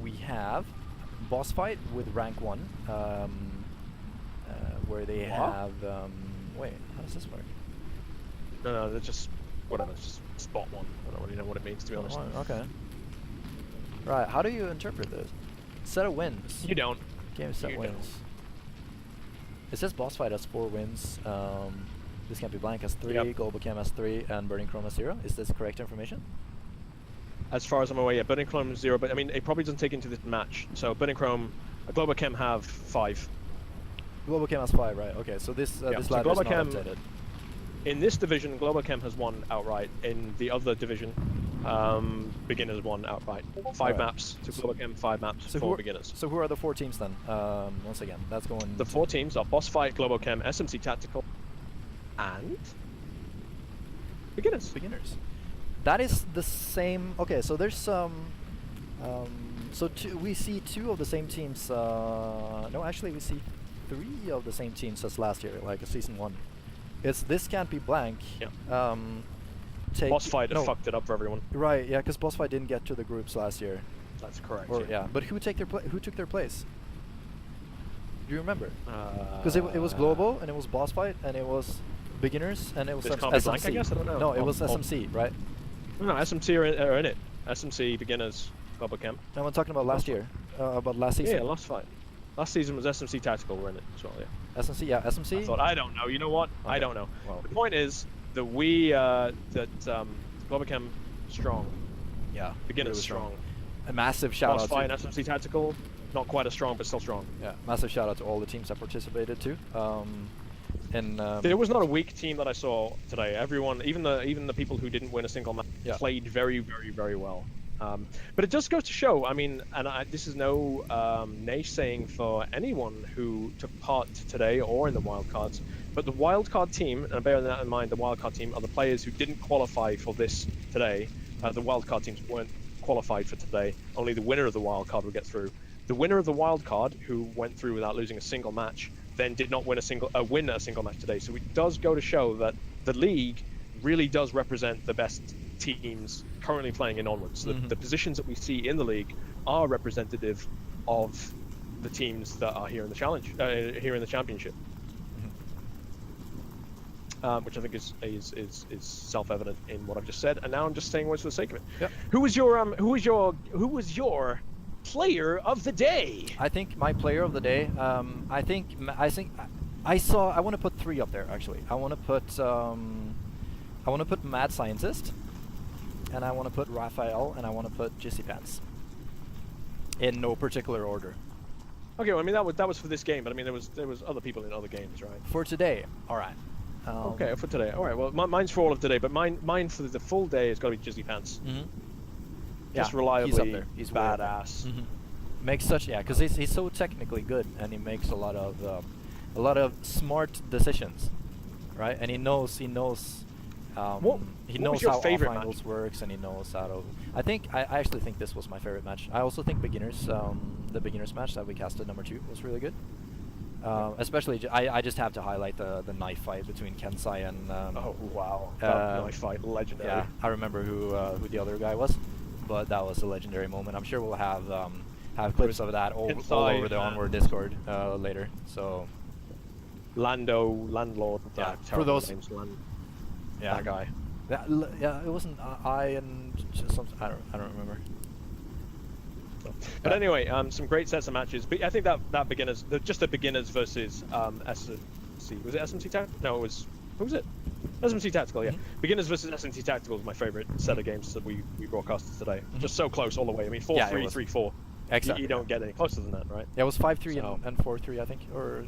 we have Boss Fight with rank 1, where they have. Wait, how does this work? No, they're just whatever. It's just spot 1. I don't really know what it means, to be honest. Okay. Right. How do you interpret this? Set of wins. You don't. Game set You wins. It says Boss Fight has 4 wins. This Can't Be Blank has 3, Yep. Globochem has 3, and Burning Chrome has 0. Is this correct information? As far as I'm aware, yeah, Burning Chrome is 0, but I mean, it probably doesn't take into this match. So Burning Chrome, Globochem have 5. Globochem has 5, right? Okay, so this Yeah, this so ladder is not Globochem- updated. In this division, Globochem has won outright. In the other division, Beginners won outright. 5 Alright. maps to Globochem, 5 maps So for Beginners. So who are the 4 teams then? Once again, that's going. The 4 teams are Boss Fight, Globochem, SMC Tactical, and Beginners. Beginners. That is the same. Okay, so there's some. So we see 2 of the same teams. No, actually, we see 3 of the same teams as last year, like a season 1. It's This Can't Be Blank. Yeah. Take Boss Fight no, fucked it up for everyone. Right, yeah, because Boss Fight didn't get to the groups last year. That's correct. Or yeah, but who took their place? Do you remember? Because it was Global, and it was Boss Fight, and it was Beginners, and it was This Can't Be SMC. Blank, I guess? I don't know. No, it Oh, was oh. SMC, right? No, SMC are in it. SMC, Beginners, Globochem. No, I'm talking about last year, about last season. Yeah, last fight. Last season was SMC Tactical were in it as well, yeah. SMC, yeah, SMC. I thought, I don't know. You know what? I Okay. don't know. Well. The point is that Globochem strong. Yeah, Beginners really strong. A massive shout Boss out Fight to and SMC Tactical, not quite as strong, but still strong. yeah, massive shout out to all the teams that participated too. There was not a weak team that I saw today. Everyone, even the people who didn't win a single match, Yeah. played very, very, very well. But it just goes to show. I mean, and this is no naysaying for anyone who took part today or in the wildcards. But the wildcard team, and bear that in mind, the wildcard team are the players who didn't qualify for this today. The wildcard teams weren't qualified for today. Only the winner of the wildcard will get through. The winner of the wildcard, who went through without losing a single match, then did not win a single match today. So it does go to show that the league really does represent the best teams currently playing in Onward. So the positions that we see in the league are representative of the teams that are here in the challenge, here in the championship. Which I think is self-evident in what I've just said, and now I'm just saying words for the sake of it. Yep. Who was your player of the day? I think my player of the day. I want to put 3 up there actually. I want to put Mad Scientist, and I want to put Raphael, and I want to put Jizzy Pants. In no particular order. Okay, well, I mean that was for this game, but I mean there was other people in other games, right? For today, all right. Okay, for today. All right. Well, mine's for all of today, but mine for the full day has got to be Jizzy Pants. Just reliably, he's up there. He's way up there. badass. Makes such because he's so technically good, and he makes a lot of smart decisions, right? And he knows What was your how favorite finals match? works, and he knows how to. I actually think this was my favorite match. I also think the beginners match that we casted number 2 was really good. Especially, I just have to highlight the knife fight between Kensai and. Oh wow! That knife fight, legendary. Yeah, I remember who the other guy was, but that was a legendary moment. I'm sure we'll have clips of that all over the Onward Discord later. So. Landlord. Yeah, for terrible those. names, Yeah, that guy. Yeah, it wasn't I and just something. I don't remember. But anyway, some great sets of matches. But I think that beginners, just the beginners versus SMC. Was it SMC Tactical? No, it was. Who was it? SMC Tactical. Yeah. Beginners versus SMC Tactical was my favorite set of games that we broadcasted today. Just so close all the way. I mean, 4-3, 3-4. Exactly. You don't get any closer than that, right? Yeah, it was 5-3 and 4-3, I think, or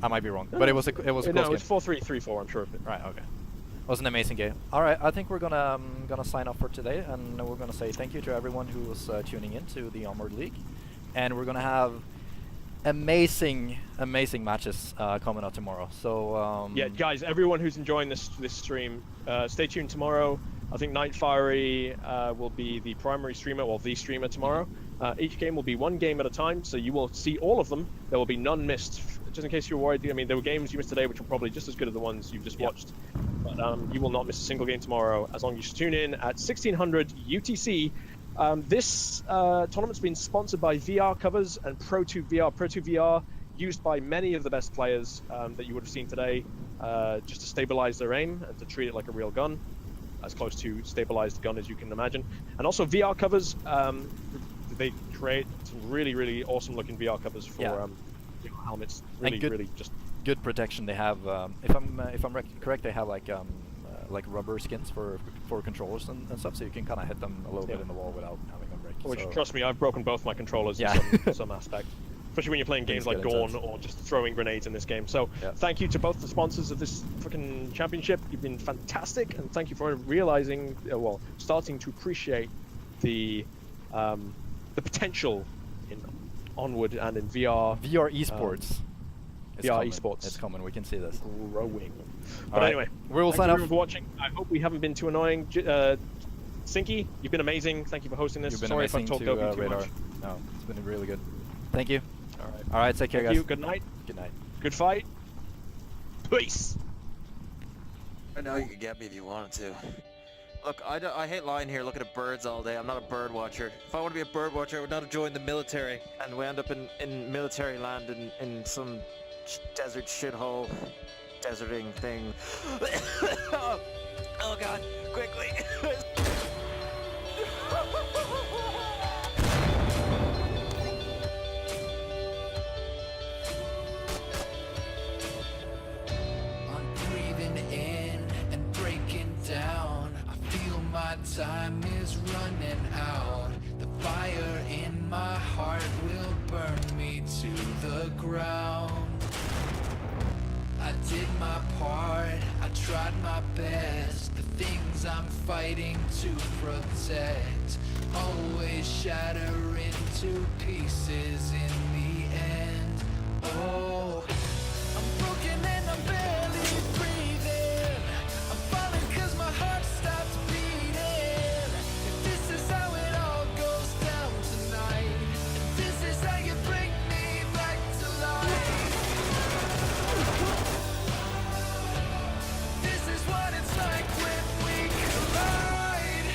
I might be wrong, but it was a close no, game. it was 4-3, 3-4. I'm sure of it. Right. Okay. It was an amazing game. All right, I think we're gonna sign off for today, and we're gonna say thank you to everyone who was tuning in to the Onward League, and we're gonna have amazing matches coming out tomorrow. So yeah, guys, everyone who's enjoying this stream, stay tuned tomorrow. I think Night Fiery will be the primary streamer, or the streamer tomorrow. Each game will be 1 game at a time, so you will see all of them. There will be none missed. Just in case you're worried, I mean, there were games you missed today which are probably just as good as the ones you've just watched. But you will not miss a single game tomorrow as long as you tune in at 1600 UTC. This tournament's been sponsored by VR Covers and Pro2 VR. Pro2 VR used by many of the best players that you would have seen today, just to stabilize their aim and to treat it like a real gun, as close to stabilized gun as you can imagine. And also VR Covers, they create some really awesome looking VR covers for helmets. Really just good protection. They have, if I'm correct, they have like rubber skins for controllers and stuff, so you can kind of hit them a little bit in the wall without having them break. Which, so. Trust me, I've broken both my controllers in some aspect. Especially when you're playing games like Gorn or just throwing grenades in this game. So thank you to both the sponsors of this fucking championship. You've been fantastic, and thank you for realizing, starting to appreciate the potential in Onward and in VR. VR esports. VR esports. It's coming. We can see this. Growing. But anyway, we'll sign off. Thank you for watching. I hope we haven't been too annoying. lilSynkie, you've been amazing. Thank you for hosting this. You've been Sorry if I've amazing talked to over you too Radar. much. No, it's been really good. Thank you. All right. Take care, Thank guys. you. Good night. Good night. Good fight. Peace. I know you could get me if you wanted to. Look, I hate lying here looking at birds all day. I'm not a bird watcher. If I want to be a bird watcher, I would not have joined the military. And we end up in military land in some desert shithole, deserting thing. Oh god, quickly. My time is running out. The fire in my heart will burn me to the ground. I did my part, I tried my best. The things I'm fighting to protect always shatter into pieces in the end. Oh, I'm broken and I'm barely breathing. I'm falling 'cause my heart stops beating. This is what it's like when we collide.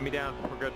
me down. We're good.